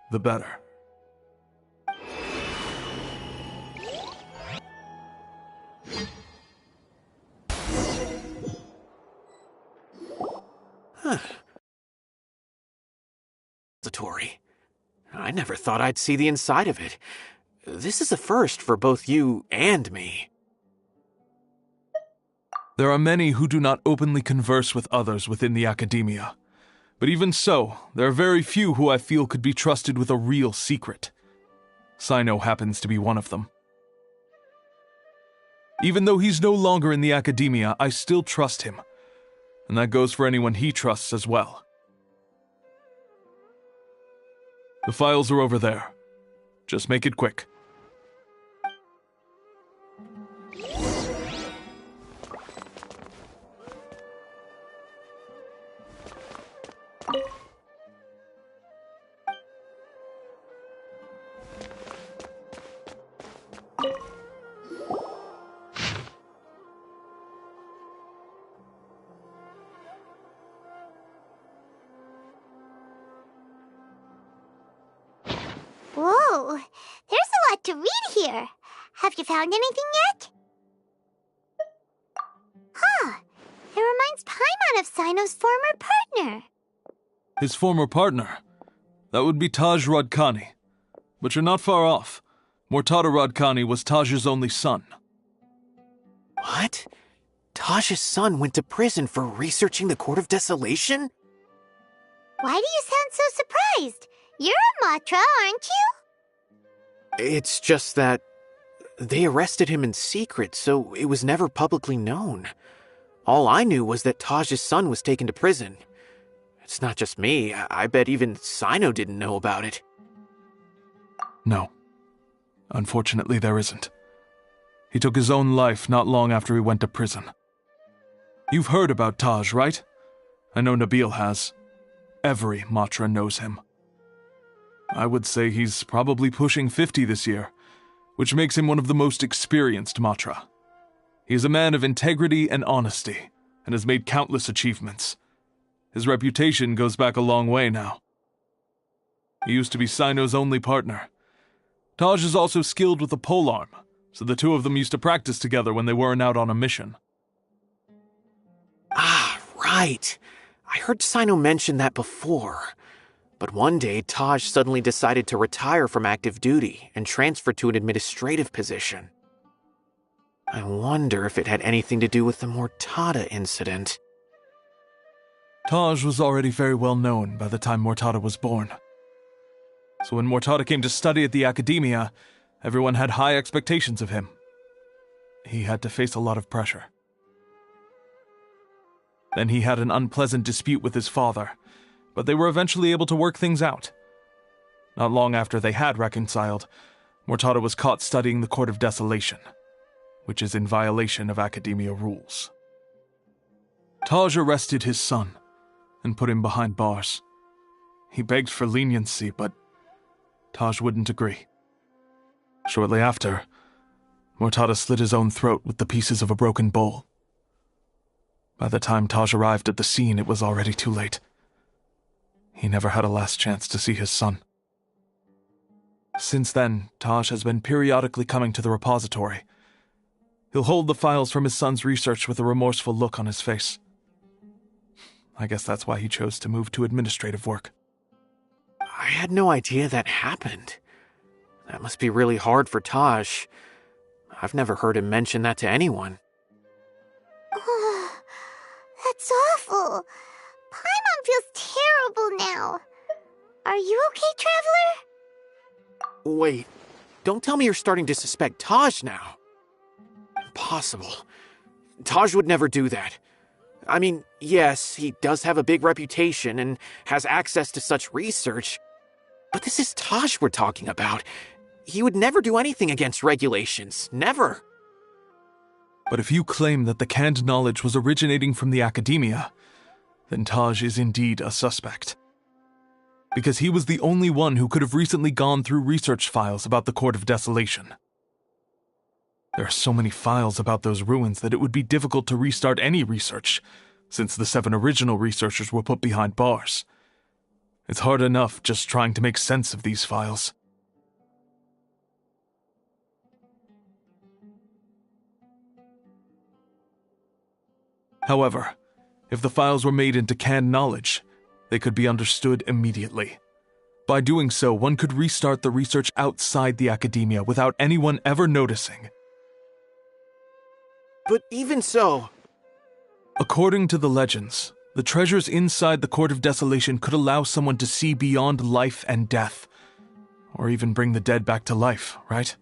the better. I never thought I'd see the inside of it. This is a first for both you and me. There are many who do not openly converse with others within the academia. But even so, there are very few who I feel could be trusted with a real secret. Sino happens to be one of them. Even though he's no longer in the academia, I still trust him. And that goes for anyone he trusts as well. The files are over there. Just make it quick. found anything yet? Huh. It reminds Paimon of Sino's former partner. His former partner? That would be Taj Radkani. But you're not far off. Mortada Radkani was Taj's only son. What? Taj's son went to prison for researching the Court of Desolation? Why do you sound so surprised? You're a Matra, aren't you? It's just that they arrested him in secret, so it was never publicly known. All I knew was that Taj's son was taken to prison. It's not just me. I bet even Sino didn't know about it. No. Unfortunately, there isn't. He took his own life not long after he went to prison. You've heard about Taj, right? I know Nabil has. Every Matra knows him. I would say he's probably pushing 50 this year, which makes him one of the most experienced Matra. He is a man of integrity and honesty, and has made countless achievements. His reputation goes back a long way now. He used to be Sino's only partner. Taj is also skilled with the polearm, so the two of them used to practice together when they weren't out on a mission. Ah, right. I heard Sino mention that before. But one day, Taj suddenly decided to retire from active duty and transfer to an administrative position. I wonder if it had anything to do with the Mortada incident. Taj was already very well known by the time Mortada was born. So when Mortada came to study at the academia, everyone had high expectations of him. He had to face a lot of pressure. Then he had an unpleasant dispute with his father, but they were eventually able to work things out. Not long after they had reconciled, Mortada was caught studying the Court of Desolation, which is in violation of academia rules. Taj arrested his son and put him behind bars. He begged for leniency, but Taj wouldn't agree. Shortly after, Mortada slit his own throat with the pieces of a broken bowl. By the time Taj arrived at the scene, it was already too late. He never had a last chance to see his son. Since then, Taj has been periodically coming to the repository. He'll hold the files from his son's research with a remorseful look on his face. I guess that's why he chose to move to administrative work. I had no idea that happened. That must be really hard for Taj. I've never heard him mention that to anyone. Oh, that's awful. Paimon feels terrible now. Are you okay, Traveler? Wait, don't tell me you're starting to suspect Taj now. Impossible. Taj would never do that. I mean, yes, he does have a big reputation and has access to such research, but this is Taj we're talking about. He would never do anything against regulations. Never. But if you claim that the canned knowledge was originating from the academia, then Taj is indeed a suspect. Because he was the only one who could have recently gone through research files about the Court of Desolation. There are so many files about those ruins that it would be difficult to restart any research, since the 7 original researchers were put behind bars. It's hard enough just trying to make sense of these files. However, if the files were made into canned knowledge, they could be understood immediately. By doing so, one could restart the research outside the academia without anyone ever noticing. But even so... According to the legends, the treasures inside the Court of Desolation could allow someone to see beyond life and death, or even bring the dead back to life, right?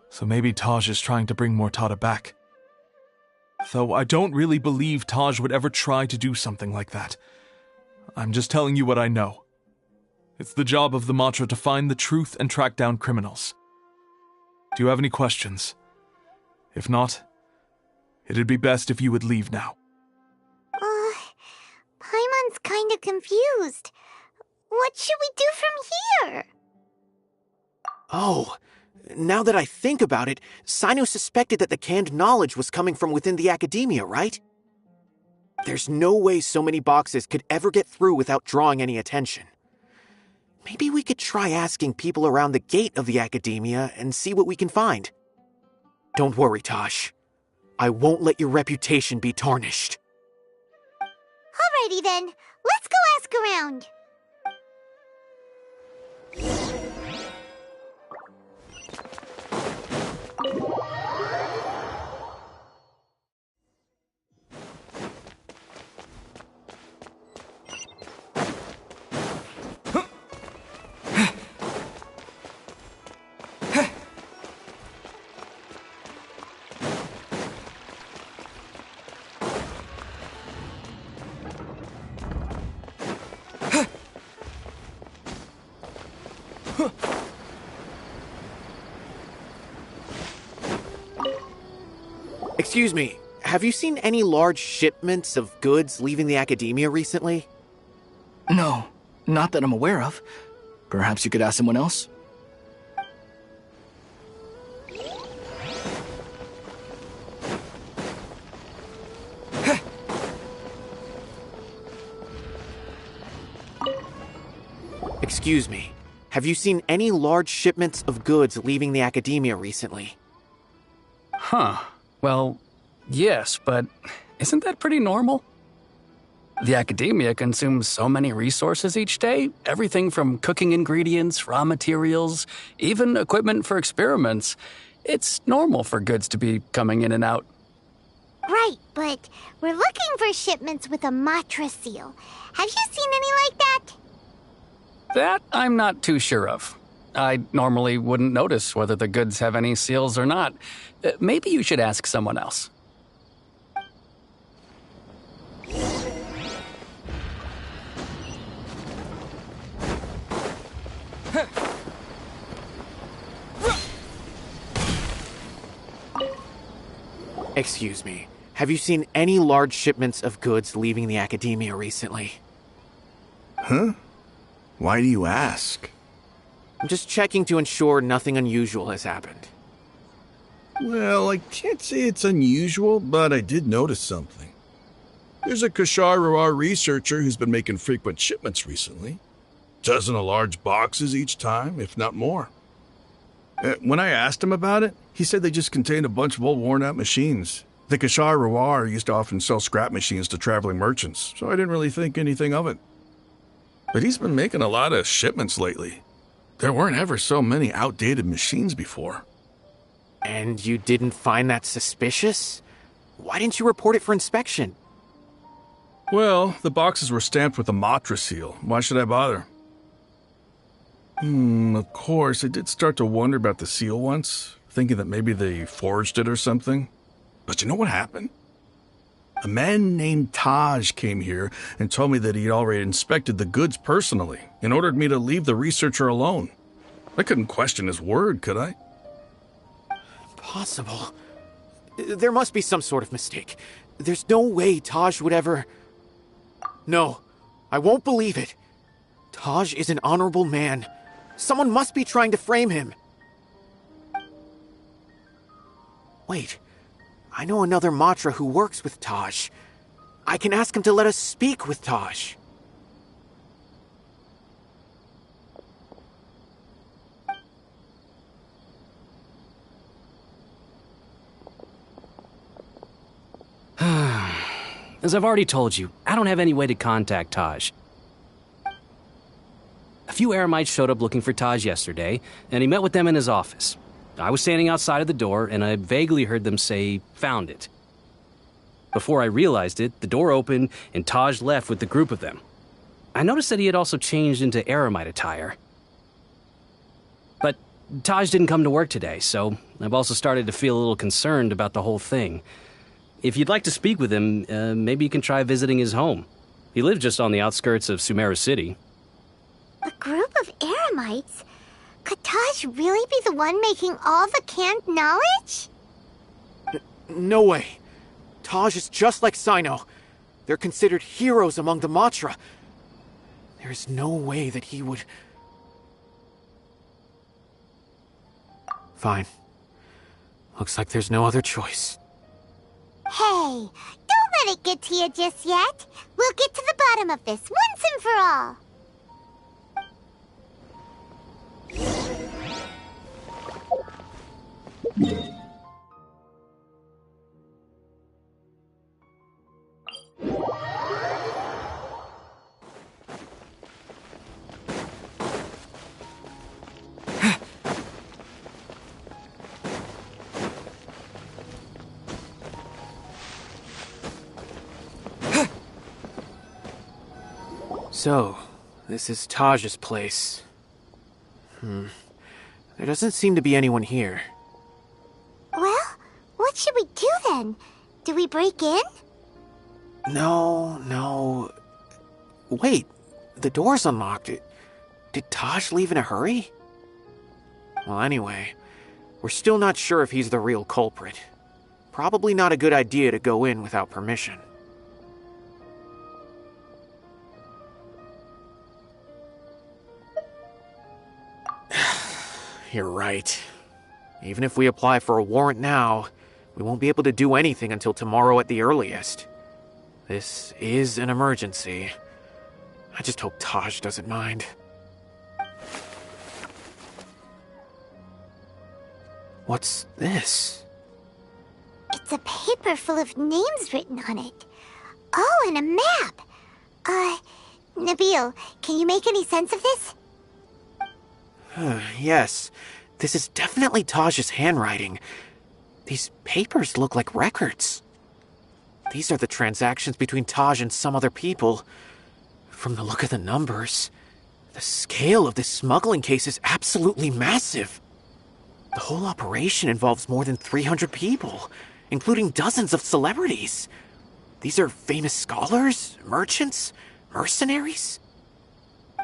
So maybe Taj is trying to bring Mortada back. Though I don't really believe Taj would ever try to do something like that. I'm just telling you what I know. It's the job of the Matra to find the truth and track down criminals. Do you have any questions? If not, it'd be best if you would leave now. Paimon's kinda confused. What should we do from here? Oh, now that I think about it, Sino suspected that the canned knowledge was coming from within the academia, right? There's no way so many boxes could ever get through without drawing any attention. Maybe we could try asking people around the gate of the academia and see what we can find. Don't worry, Taj. I won't let your reputation be tarnished. Alrighty then, let's go ask around. Excuse me, have you seen any large shipments of goods leaving the academia recently? No, not that I'm aware of. Perhaps you could ask someone else? Excuse me, have you seen any large shipments of goods leaving the academia recently? Huh. Well, yes, but isn't that pretty normal? The academia consumes so many resources each day, everything from cooking ingredients, raw materials, even equipment for experiments. It's normal for goods to be coming in and out. Right, but we're looking for shipments with a Matra seal. Have you seen any like that? That I'm not too sure of. I normally wouldn't notice whether the goods have any seals or not. Maybe you should ask someone else. Excuse me, have you seen any large shipments of goods leaving the academia recently? Huh? Why do you ask? I'm just checking to ensure nothing unusual has happened. Well, I can't say it's unusual, but I did notice something. There's a Kashar researcher who's been making frequent shipments recently. Dozen of large boxes each time, if not more. When I asked him about it, he said they just contained a bunch of old worn-out machines. The Kashar used to often sell scrap machines to traveling merchants, so I didn't really think anything of it. But he's been making a lot of shipments lately. There weren't ever so many outdated machines before. And you didn't find that suspicious? Why didn't you report it for inspection? Well, the boxes were stamped with a Matra seal. Why should I bother? Of course, I did start to wonder about the seal once, thinking that maybe they forged it or something. But you know what happened? A man named Taj came here and told me that he'd already inspected the goods personally and ordered me to leave the researcher alone. I couldn't question his word, could I? Impossible. There must be some sort of mistake. There's no way Taj would ever... No, I won't believe it. Taj is an honorable man. Someone must be trying to frame him. Wait, I know another Matra who works with Taj. I can ask him to let us speak with Taj. As I've already told you, I don't have any way to contact Taj. A few Eremites showed up looking for Taj yesterday, and he met with them in his office. I was standing outside of the door, and I vaguely heard them say, "Found it." Before I realized it, the door opened, and Taj left with the group of them. I noticed that he had also changed into Eremite attire. But Taj didn't come to work today, so I've also started to feel a little concerned about the whole thing. If you'd like to speak with him, maybe you can try visiting his home. He lives just on the outskirts of Sumeru City. A group of Eremites? Could Taj really be the one making all the canned knowledge? No way. Taj is just like Sino. They're considered heroes among the Matra. There's no way that he would... Fine. Looks like there's no other choice. Hey, don't let it get to you just yet. We'll get to the bottom of this once and for all. So, this is Taj's place. There doesn't seem to be anyone here. Well, what should we do then? Do we break in? No. Wait, the door's unlocked. Did Taj leave in a hurry? Well, anyway, we're still not sure if he's the real culprit. Probably not a good idea to go in without permission. You're right. Even if we apply for a warrant now, we won't be able to do anything until tomorrow at the earliest. This is an emergency. I just hope Taj doesn't mind. What's this? It's a paper full of names written on it. Oh, and a map. Nabil, can you make any sense of this? Yes, this is definitely Taj's handwriting. These papers look like records. These are the transactions between Taj and some other people. From the look of the numbers, the scale of this smuggling case is absolutely massive. The whole operation involves more than 300 people, including dozens of celebrities. These are famous scholars, merchants, mercenaries.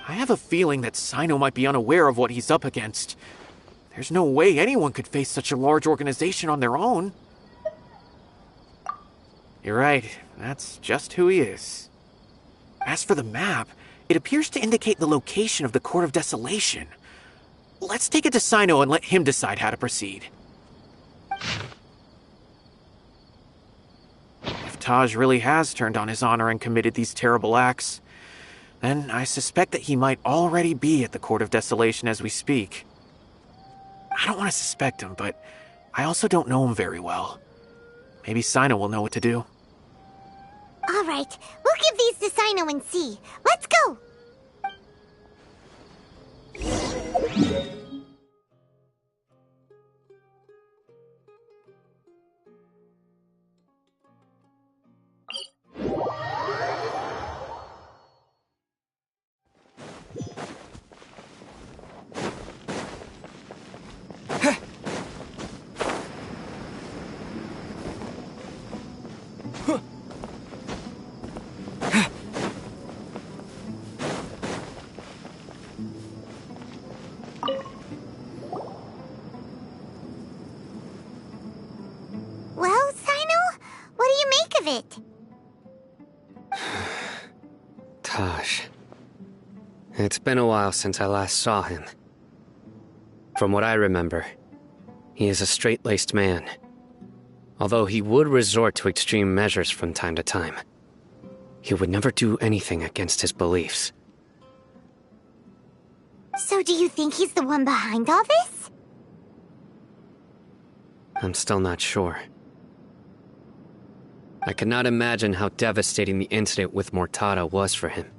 I have a feeling that Sino might be unaware of what he's up against. There's no way anyone could face such a large organization on their own. You're right, that's just who he is. As for the map, it appears to indicate the location of the Court of Desolation. Let's take it to Sino and let him decide how to proceed. If Taj really has turned on his honor and committed these terrible acts, then I suspect that he might already be at the Court of Desolation as we speak. I don't want to suspect him, but I also don't know him very well. Maybe Sino will know what to do. All right, we'll give these to Sino and see. Let's go! Well, Sino, what do you make of it? Taj. It's been a while since I last saw him. From what I remember, he is a straight-laced man. Although he would resort to extreme measures from time to time, he would never do anything against his beliefs. So do you think he's the one behind all this? I'm still not sure. I cannot imagine how devastating the incident with Mortada was for him.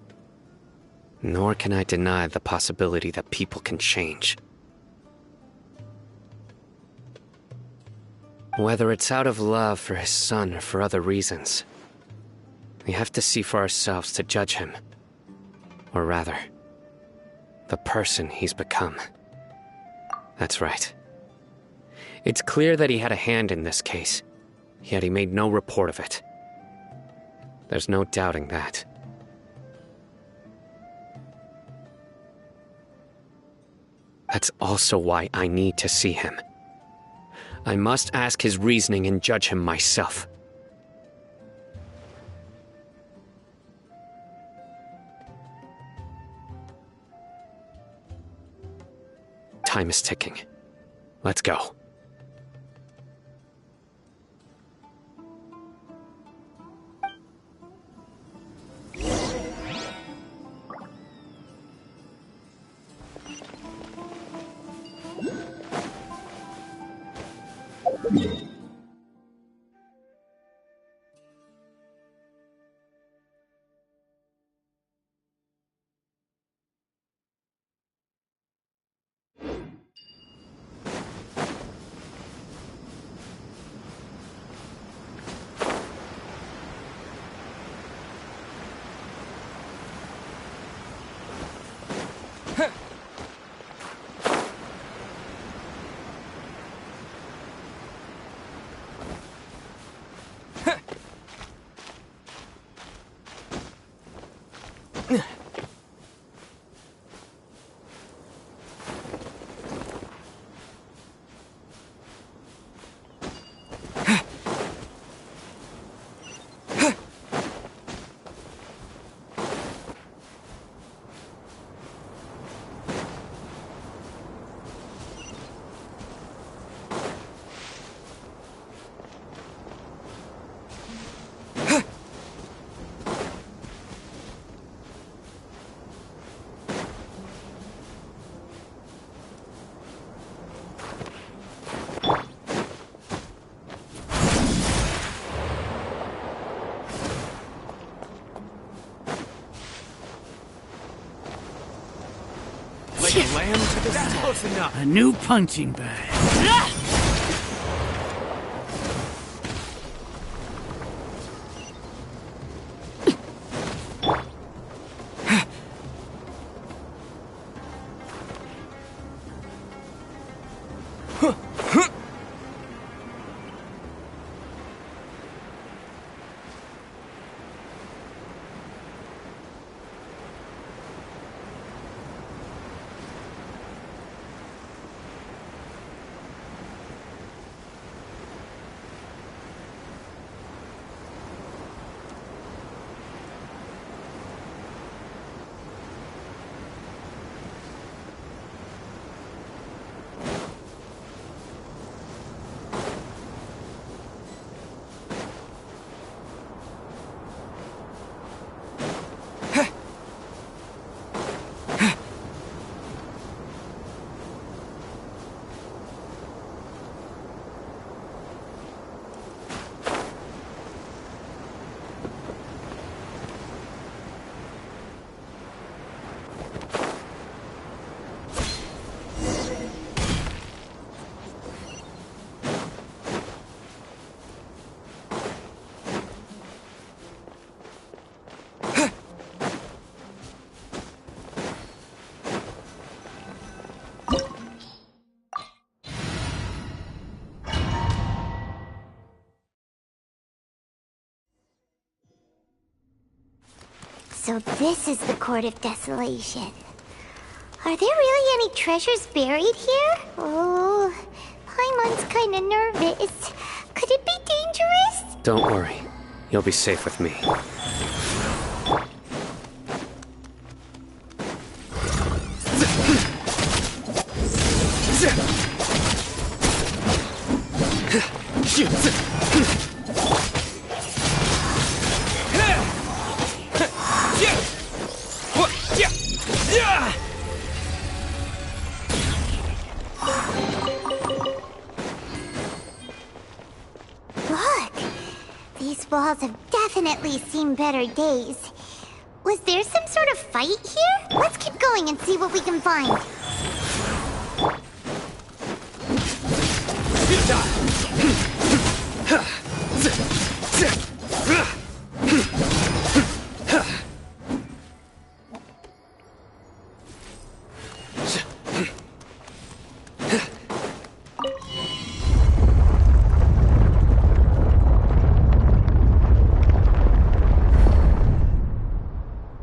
Nor can I deny the possibility that people can change. Whether it's out of love for his son or for other reasons, we have to see for ourselves to judge him. Or rather, the person he's become. That's right. It's clear that he had a hand in this case, yet he made no report of it. There's no doubting that. That's also why I need to see him. I must ask his reasoning and judge him myself. Time is ticking. Let's go. land to the That's close enough. A new punching bag. So this is the Court of Desolation. Are there really any treasures buried here? Oh, Paimon's kinda nervous. Could it be dangerous? Don't worry. You'll be safe with me. Look! These walls have definitely seen better days. Was there some sort of fight here? Let's keep going and see what we can find.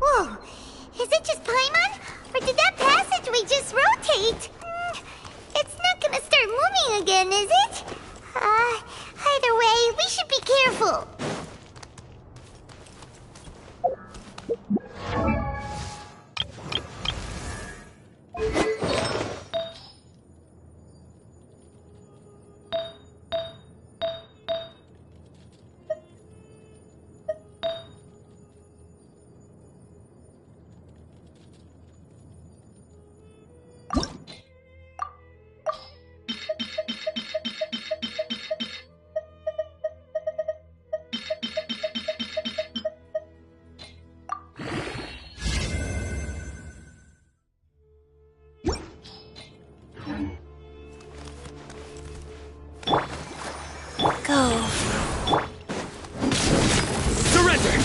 Whoa! Is it just Paimon? Or did that passageway just rotate? It's not gonna start moving again, is it? Either way, we should be careful. Go. Surrender!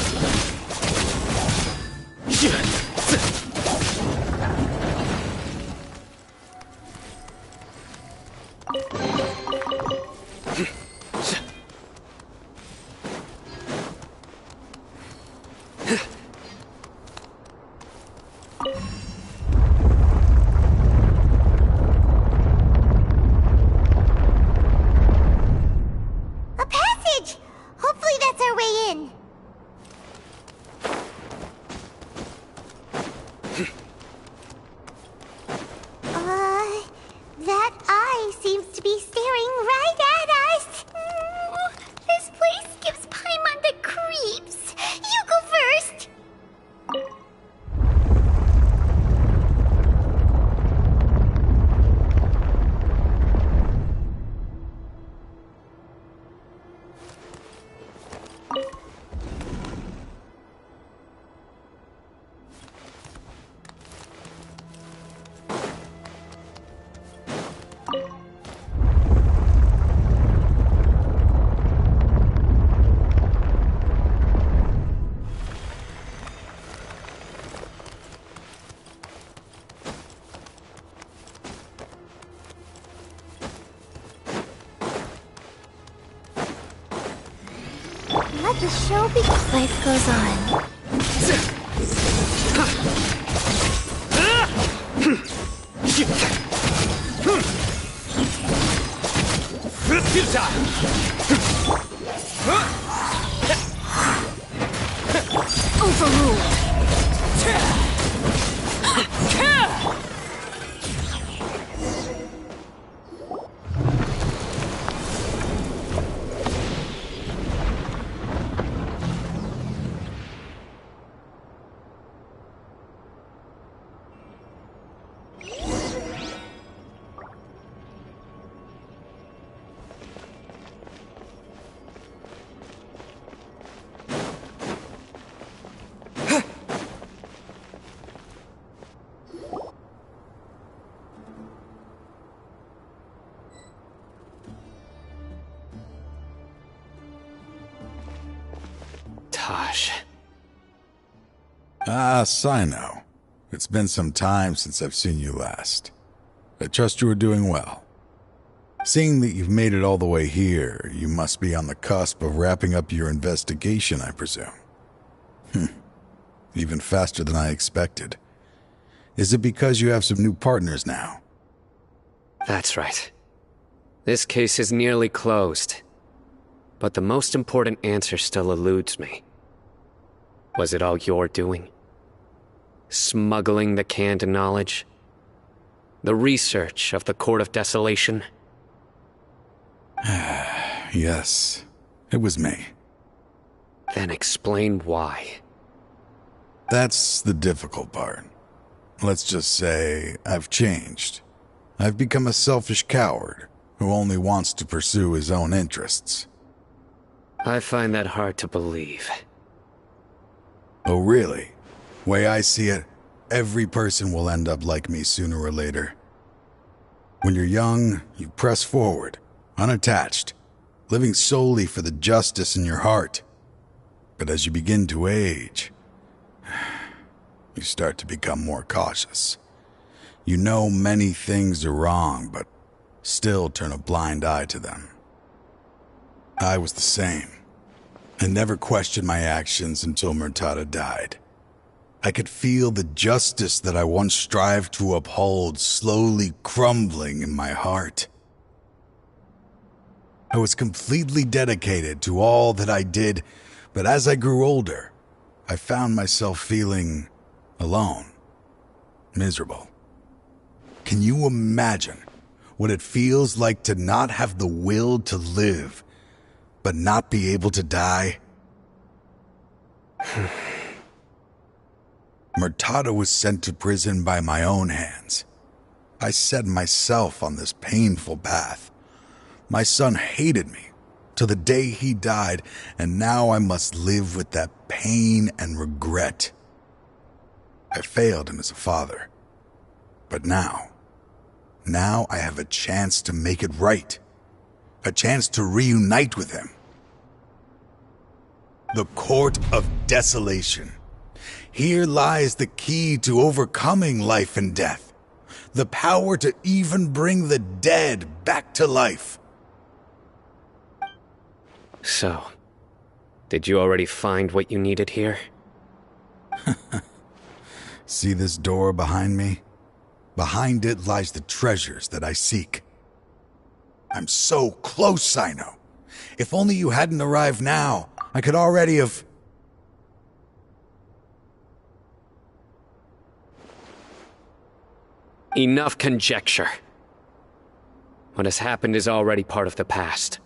A passage! Hopefully that's our way in. let the show begin. Life goes on. Taj. Ah, Sino. It's been some time since I've seen you last. I trust you are doing well. Seeing that you've made it all the way here, you must be on the cusp of wrapping up your investigation, I presume. Even faster than I expected. Is it because you have some new partners now? That's right. This case is nearly closed. But the most important answer still eludes me. Was it all your doing? Smuggling the canned knowledge? The research of the Court of Desolation? Yes, it was me. Then explain why. That's the difficult part. Let's just say I've changed. I've become a selfish coward who only wants to pursue his own interests. I find that hard to believe. Oh, really? Way I see it, every person will end up like me sooner or later. When you're young, you press forward, unattached, living solely for the justice in your heart. But as you begin to age, you start to become more cautious. You know many things are wrong, but still turn a blind eye to them. I was the same. I never questioned my actions until Murtada died. I could feel the justice that I once strived to uphold slowly crumbling in my heart. I was completely dedicated to all that I did, but as I grew older, I found myself feeling alone, miserable. Can you imagine what it feels like to not have the will to live, but not be able to die? Murtada was sent to prison by my own hands. I set myself on this painful path. My son hated me till the day he died, and now I must live with that pain and regret. I failed him as a father. But now I have a chance to make it right. A chance to reunite with him. The Court of Desolation. Here lies the key to overcoming life and death. The power to even bring the dead back to life. So, did you already find what you needed here? See this door behind me? Behind it lies the treasures that I seek. I'm so close, Sino. If only you hadn't arrived now, I could already have... Enough conjecture. What has happened is already part of the past.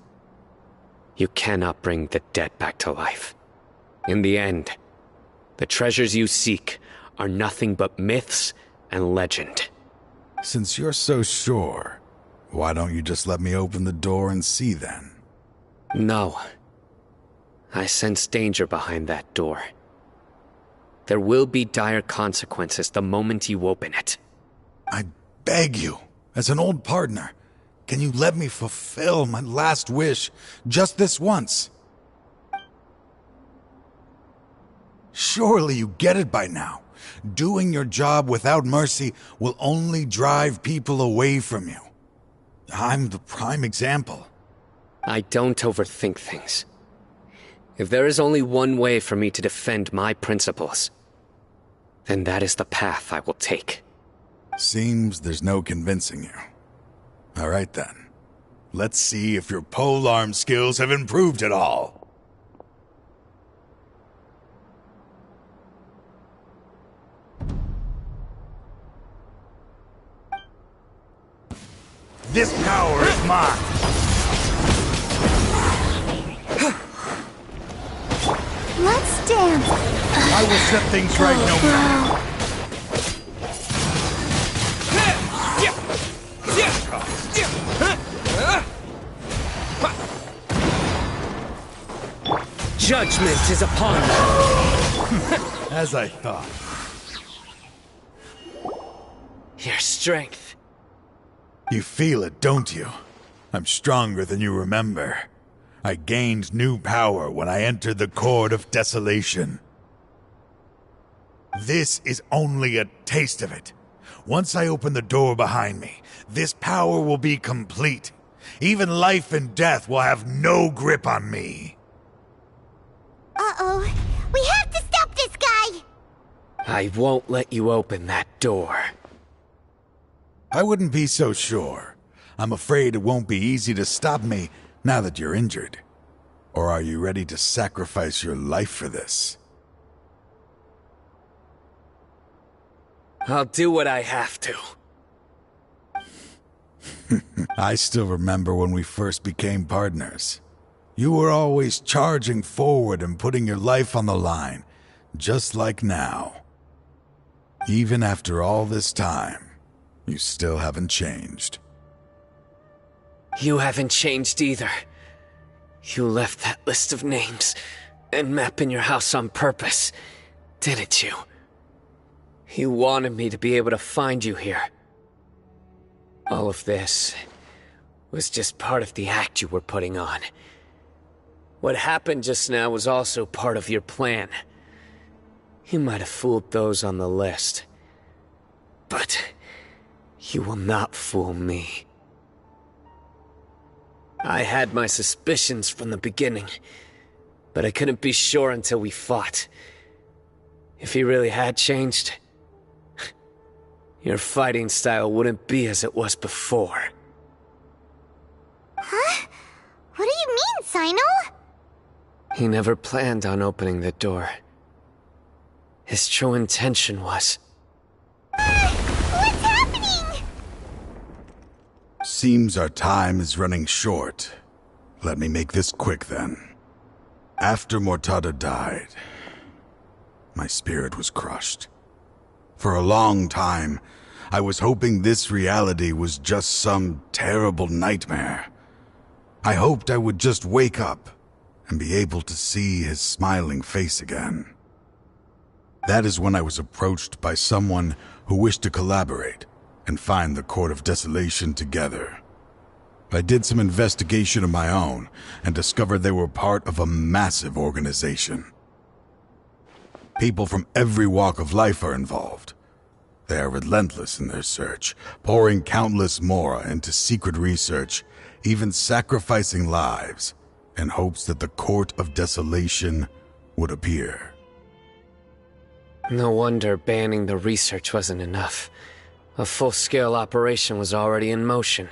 You cannot bring the dead back to life. In the end, the treasures you seek are nothing but myths and legend. Since you're so sure, why don't you just let me open the door and see then? No. I sense danger behind that door. There will be dire consequences the moment you open it. I beg you, as an old partner, can you let me fulfill my last wish just this once? Surely you get it by now. Doing your job without mercy will only drive people away from you. I'm the prime example. I don't overthink things. If there is only one way for me to defend my principles, then that is the path I will take. Seems there's no convincing you. All right then. Let's see if your polearm skills have improved at all. This power is mine! Let's dance. I will set things right no matter. Judgment is upon you. As I thought. Your strength. You feel it, don't you? I'm stronger than you remember. I gained new power when I entered the Court of Desolation. This is only a taste of it. Once I open the door behind me, this power will be complete. Even life and death will have no grip on me. Uh-oh. We have to stop this guy! I won't let you open that door. I wouldn't be so sure. I'm afraid it won't be easy to stop me now that you're injured. Or are you ready to sacrifice your life for this? I'll do what I have to. I still remember when we first became partners. You were always charging forward and putting your life on the line, just like now. Even after all this time, you still haven't changed. You haven't changed either. You left that list of names and map in your house on purpose, didn't you? You wanted me to be able to find you here. All of this was just part of the act you were putting on. What happened just now was also part of your plan. You might have fooled those on the list, but you will not fool me. I had my suspicions from the beginning, but I couldn't be sure until we fought. If he really had changed, your fighting style wouldn't be as it was before. Huh? What do you mean, Sino? He never planned on opening the door. His true intention was... What's happening? Seems our time is running short. Let me make this quick then. After Mortada died, my spirit was crushed. For a long time, I was hoping this reality was just some terrible nightmare. I hoped I would just wake up and be able to see his smiling face again. That is when I was approached by someone who wished to collaborate and find the Court of Desolation together. I did some investigation of my own and discovered they were part of a massive organization. People from every walk of life are involved. They are relentless in their search, pouring countless mora into secret research, even sacrificing lives in hopes that the Court of Desolation would appear. No wonder banning the research wasn't enough. A full-scale operation was already in motion.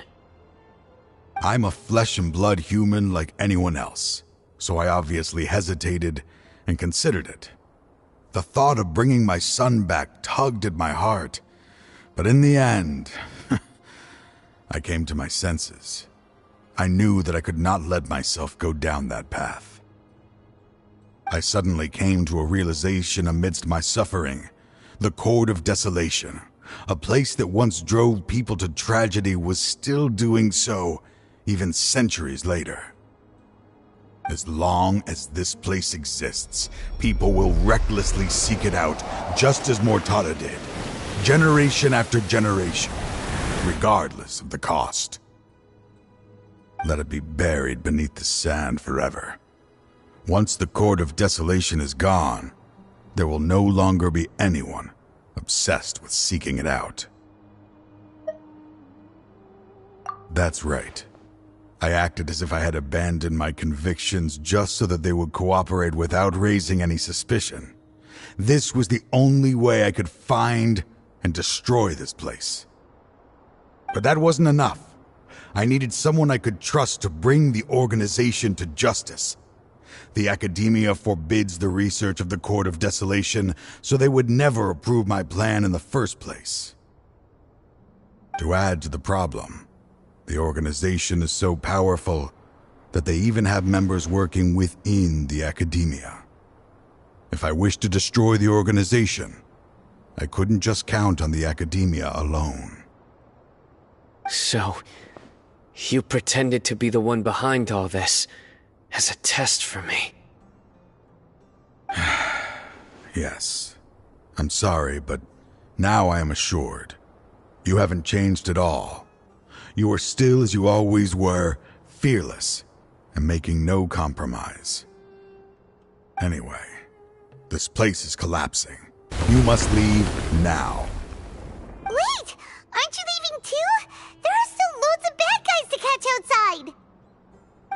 I'm a flesh and blood human like anyone else, so I obviously hesitated and considered it. The thought of bringing my son back tugged at my heart, but in the end, I came to my senses. I knew that I could not let myself go down that path. I suddenly came to a realization amidst my suffering. The Court of Desolation, a place that once drove people to tragedy, was still doing so, even centuries later. As long as this place exists, people will recklessly seek it out, just as Mortada did, generation after generation, regardless of the cost. Let it be buried beneath the sand forever. Once the Court of Desolation is gone, there will no longer be anyone obsessed with seeking it out. That's right. I acted as if I had abandoned my convictions just so that they would cooperate without raising any suspicion. This was the only way I could find and destroy this place. But that wasn't enough. I needed someone I could trust to bring the organization to justice. The Academia forbids the research of the Court of Desolation, so they would never approve my plan in the first place. To add to the problem, the organization is so powerful that they even have members working within the Academia. If I wished to destroy the organization, I couldn't just count on the Academia alone. So, you pretended to be the one behind all this, as a test for me. Yes. I'm sorry, but now I am assured. You haven't changed at all. You are still as you always were, fearless, and making no compromise. Anyway, this place is collapsing. You must leave now. Wait! Aren't you leaving too? There are still loads of bad guys to catch outside!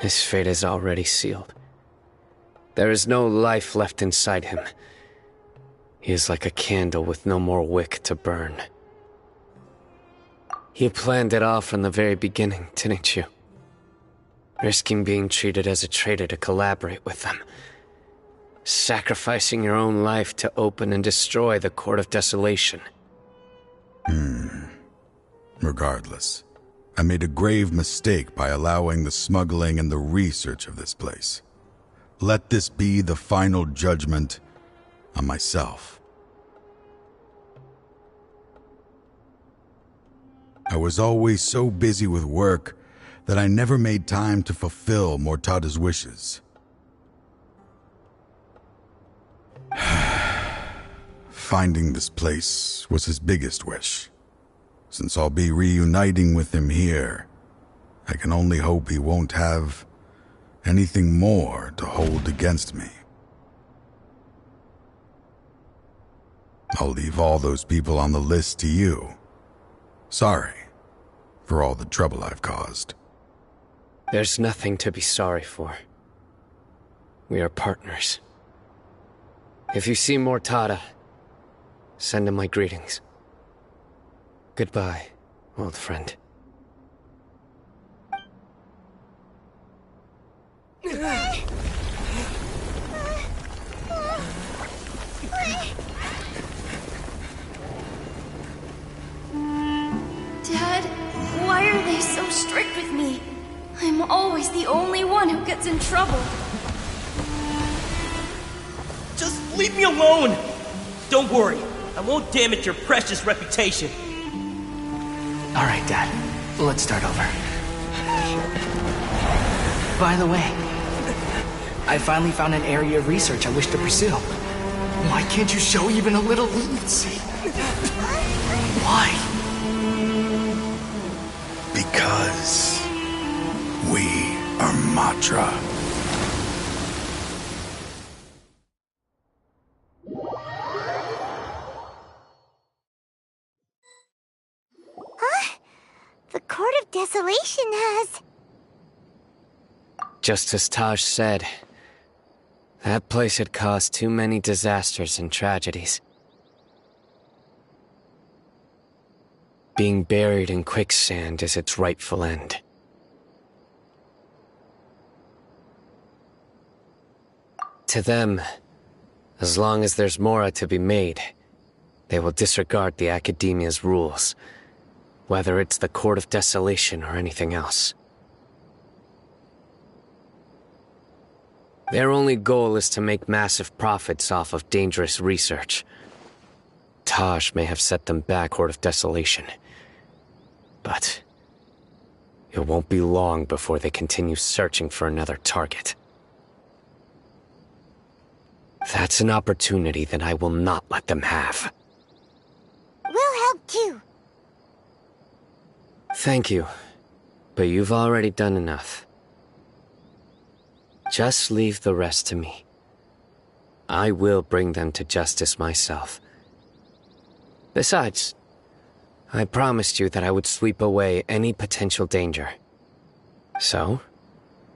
His fate is already sealed. There is no life left inside him. He is like a candle with no more wick to burn. You planned it all from the very beginning, didn't you? Risking being treated as a traitor to collaborate with them. Sacrificing your own life to open and destroy the Court of Desolation. Regardless, I made a grave mistake by allowing the smuggling and the research of this place. Let this be the final judgment on myself. I was always so busy with work that I never made time to fulfill Mortada's wishes. Finding this place was his biggest wish. Since I'll be reuniting with him here, I can only hope he won't have anything more to hold against me. I'll leave all those people on the list to you. Sorry for all the trouble I've caused. There's nothing to be sorry for. We are partners. If you see Mortada, send him my greetings. Goodbye, old friend. Dad, why are they so strict with me? I'm always the only one who gets in trouble. Just leave me alone! Don't worry, I won't damage your precious reputation. Alright, Dad. Let's start over. By the way, I finally found an area of research I wish to pursue. Why can't you show even a little leniency? Why? Because we are Matra. The Court of Desolation has... Just as Taj said, that place had caused too many disasters and tragedies. Being buried in quicksand is its rightful end. To them, as long as there's more to be made, they will disregard the Academia's rules, whether it's the Court of Desolation or anything else. Their only goal is to make massive profits off of dangerous research. Taj may have set them back, Court of Desolation, but it won't be long before they continue searching for another target. That's an opportunity that I will not let them have. We'll help too. Thank you, but you've already done enough. Just leave the rest to me. I will bring them to justice myself. Besides, I promised you that I would sweep away any potential danger. So,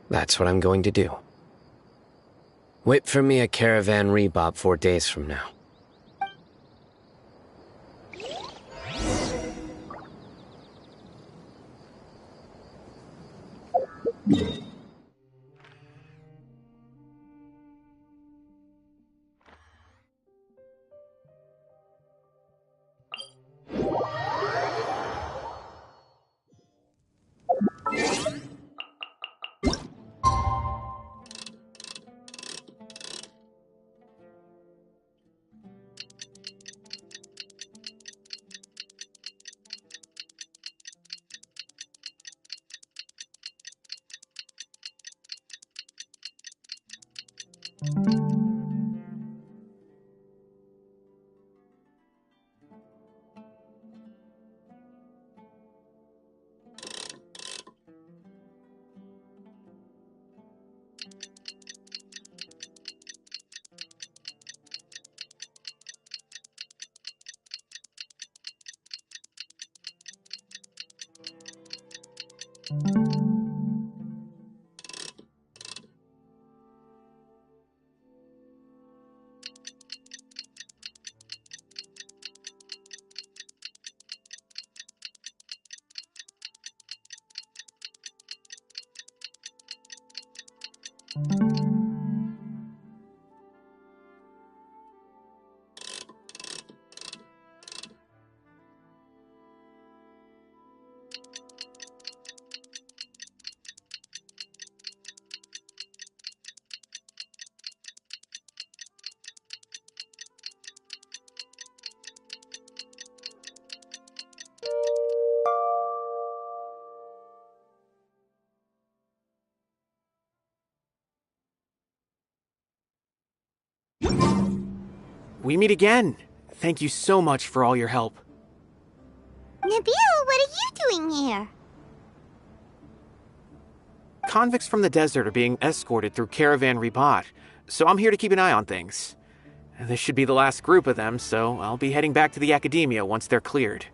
that's what I'm going to do. Wait for me at Caravan Rebob 4 days from now. We meet again. Thank you so much for all your help. Nabil, what are you doing here? Convicts from the desert are being escorted through Caravan Ribat, so I'm here to keep an eye on things. This should be the last group of them, so I'll be heading back to the Academia once they're cleared.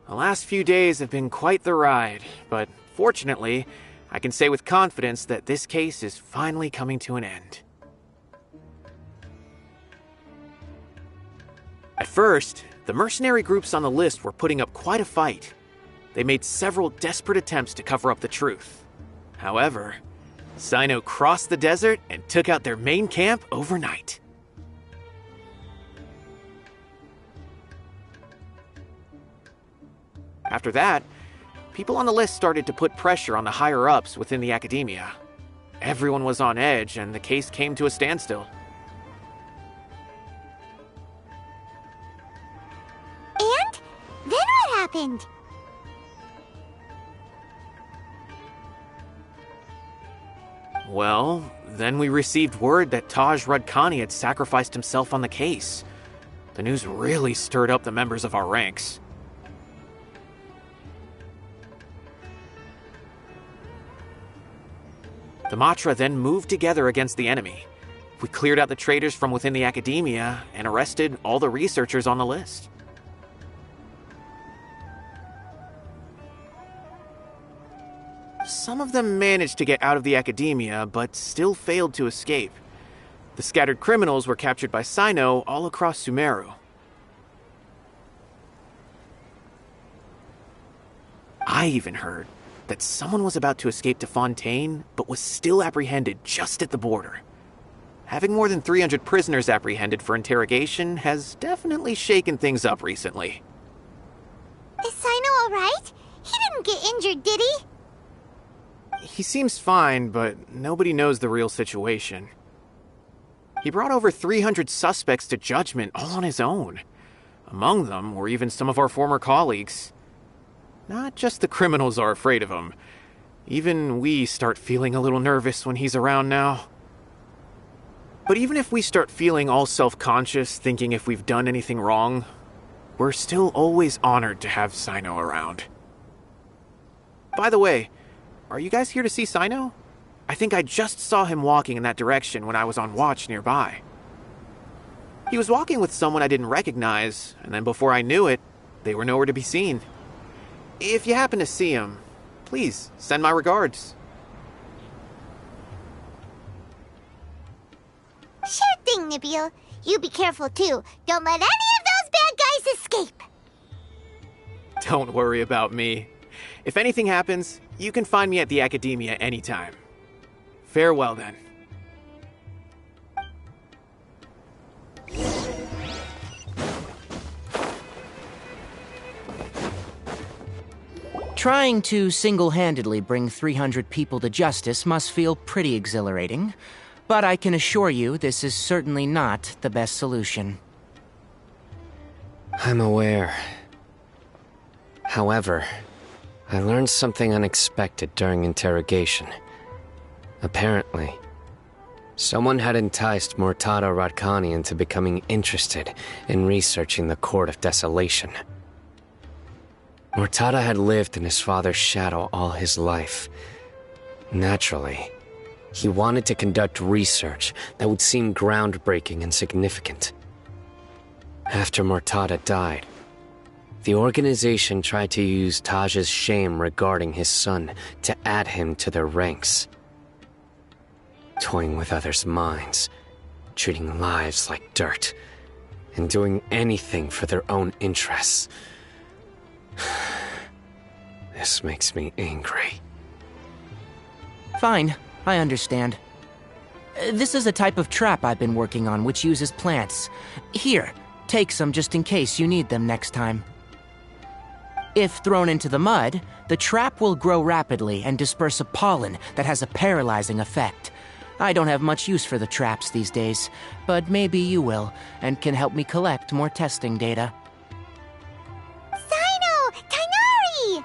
The last few days have been quite the ride, but fortunately, I can say with confidence that this case is finally coming to an end. At first, the mercenary groups on the list were putting up quite a fight. They made several desperate attempts to cover up the truth. However, Cyno crossed the desert and took out their main camp overnight. After that, people on the list started to put pressure on the higher-ups within the Academia. Everyone was on edge, and the case came to a standstill. And? Then what happened? Well, then we received word that Taj Rudkani had sacrificed himself on the case. The news really stirred up the members of our ranks. The Matra then moved together against the enemy. We cleared out the traitors from within the Academia and arrested all the researchers on the list. Some of them managed to get out of the Academia, but still failed to escape. The scattered criminals were captured by Cyno all across Sumeru. I even heard that someone was about to escape to Fontaine, but was still apprehended just at the border. Having more than 300 prisoners apprehended for interrogation has definitely shaken things up recently. Is Cyno alright? He didn't get injured, did he? He seems fine, but nobody knows the real situation. He brought over 300 suspects to judgment all on his own. Among them were even some of our former colleagues. Not just the criminals are afraid of him. Even we start feeling a little nervous when he's around now. But even if we start feeling all self-conscious, thinking if we've done anything wrong, we're still always honored to have Cyno around. By the way, are you guys here to see Cyno? I think I just saw him walking in that direction when I was on watch nearby. He was walking with someone I didn't recognize, and then before I knew it, they were nowhere to be seen. If you happen to see him, please send my regards. Sure thing, Nibio. You be careful too. Don't let any of those bad guys escape. Don't worry about me. If anything happens, you can find me at the Academia anytime. Farewell then. Trying to single-handedly bring 300 people to justice must feel pretty exhilarating, but I can assure you this is certainly not the best solution. I'm aware. However, I learned something unexpected during interrogation. Apparently, someone had enticed Murtada Radkani into becoming interested in researching the Court of Desolation. Murtada had lived in his father's shadow all his life. Naturally, he wanted to conduct research that would seem groundbreaking and significant. After Murtada died, the organization tried to use Taj's shame regarding his son to add him to their ranks. Toying with others' minds, treating lives like dirt, and doing anything for their own interests. This makes me angry. Fine, I understand. This is a type of trap I've been working on which uses plants. Here, take some just in case you need them next time. If thrown into the mud, the trap will grow rapidly and disperse a pollen that has a paralyzing effect. I don't have much use for the traps these days, but maybe you will, and can help me collect more testing data. Sino! Tainari!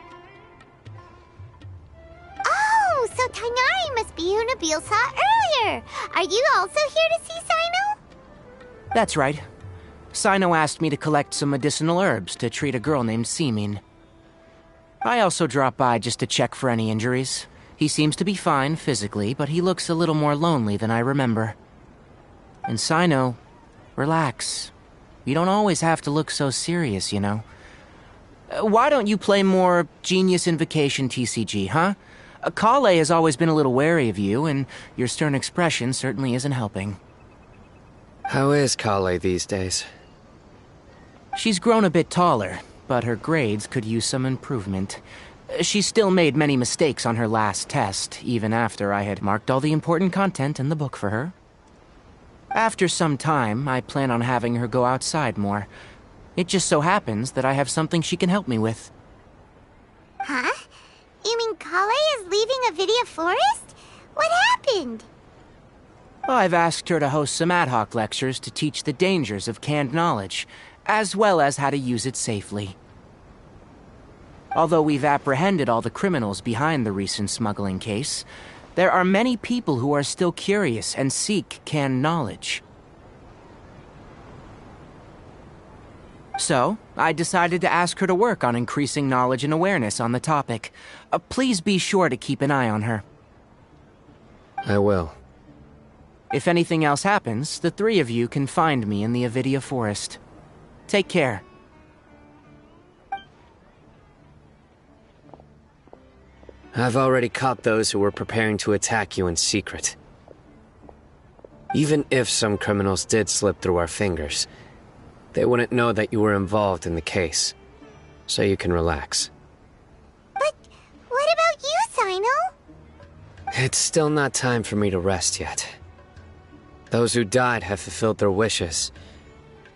Oh, so Tainari must be who Nabil saw earlier. Are you also here to see Sino? That's right. Sino asked me to collect some medicinal herbs to treat a girl named Simin. I also dropped by just to check for any injuries. He seems to be fine physically, but he looks a little more lonely than I remember. And Sino, relax. You don't always have to look so serious, you know. Why don't you play more Genius Invocation TCG, huh? Kale has always been a little wary of you, and your stern expression certainly isn't helping. How is Kale these days? She's grown a bit taller, but her grades could use some improvement. She still made many mistakes on her last test, even after I had marked all the important content in the book for her. After some time, I plan on having her go outside more. It just so happens that I have something she can help me with. Huh? You mean Kale is leaving Avidia Forest? What happened? I've asked her to host some ad hoc lectures to teach the dangers of canned knowledge, as well as how to use it safely. Although we've apprehended all the criminals behind the recent smuggling case, there are many people who are still curious and seek canned knowledge. So, I decided to ask her to work on increasing knowledge and awareness on the topic. Please be sure to keep an eye on her. I will. If anything else happens, the three of you can find me in the Avidia Forest. Take care. I've already caught those who were preparing to attack you in secret. Even if some criminals did slip through our fingers, they wouldn't know that you were involved in the case. So you can relax. But what about you, Sino? It's still not time for me to rest yet. Those who died have fulfilled their wishes,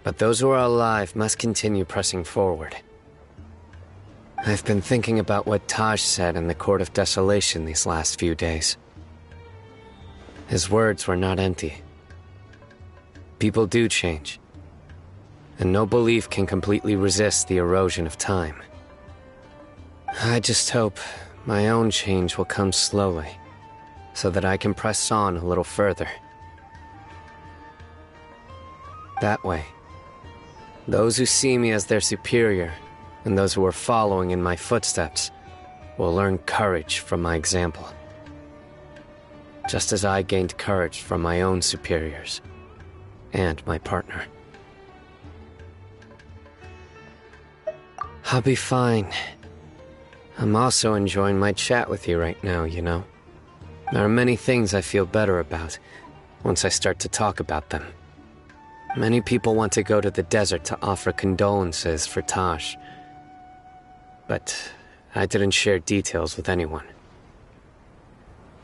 but those who are alive must continue pressing forward. I've been thinking about what Taj said in the Court of Desolation these last few days. His words were not empty. People do change, and no belief can completely resist the erosion of time. I just hope my own change will come slowly, so that I can press on a little further. That way, those who see me as their superior, and those who are following in my footsteps, will learn courage from my example. Just as I gained courage from my own superiors, and my partner. I'll be fine. I'm also enjoying my chat with you right now, you know? There are many things I feel better about once I start to talk about them. Many people want to go to the desert to offer condolences for Taj. But I didn't share details with anyone.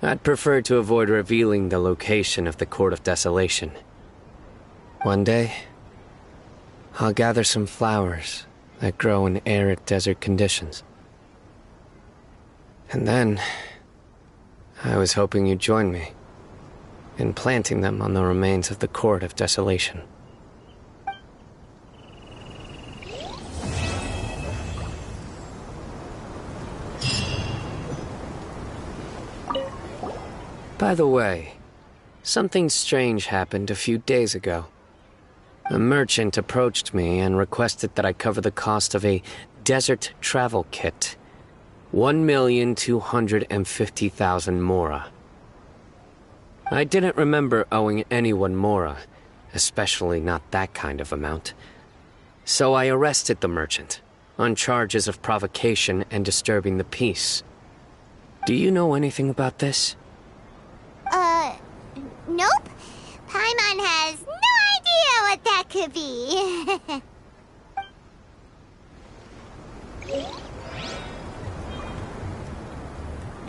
I'd prefer to avoid revealing the location of the Court of Desolation. One day, I'll gather some flowers that grow in arid desert conditions. And then, I was hoping you'd join me in planting them on the remains of the Court of Desolation. By the way, something strange happened a few days ago. A merchant approached me and requested that I cover the cost of a desert travel kit. 1,250,000 mora. I didn't remember owing anyone mora, especially not that kind of amount. So I arrested the merchant, on charges of provocation and disturbing the peace. Do you know anything about this? Nope. Paimon has no idea what that could be.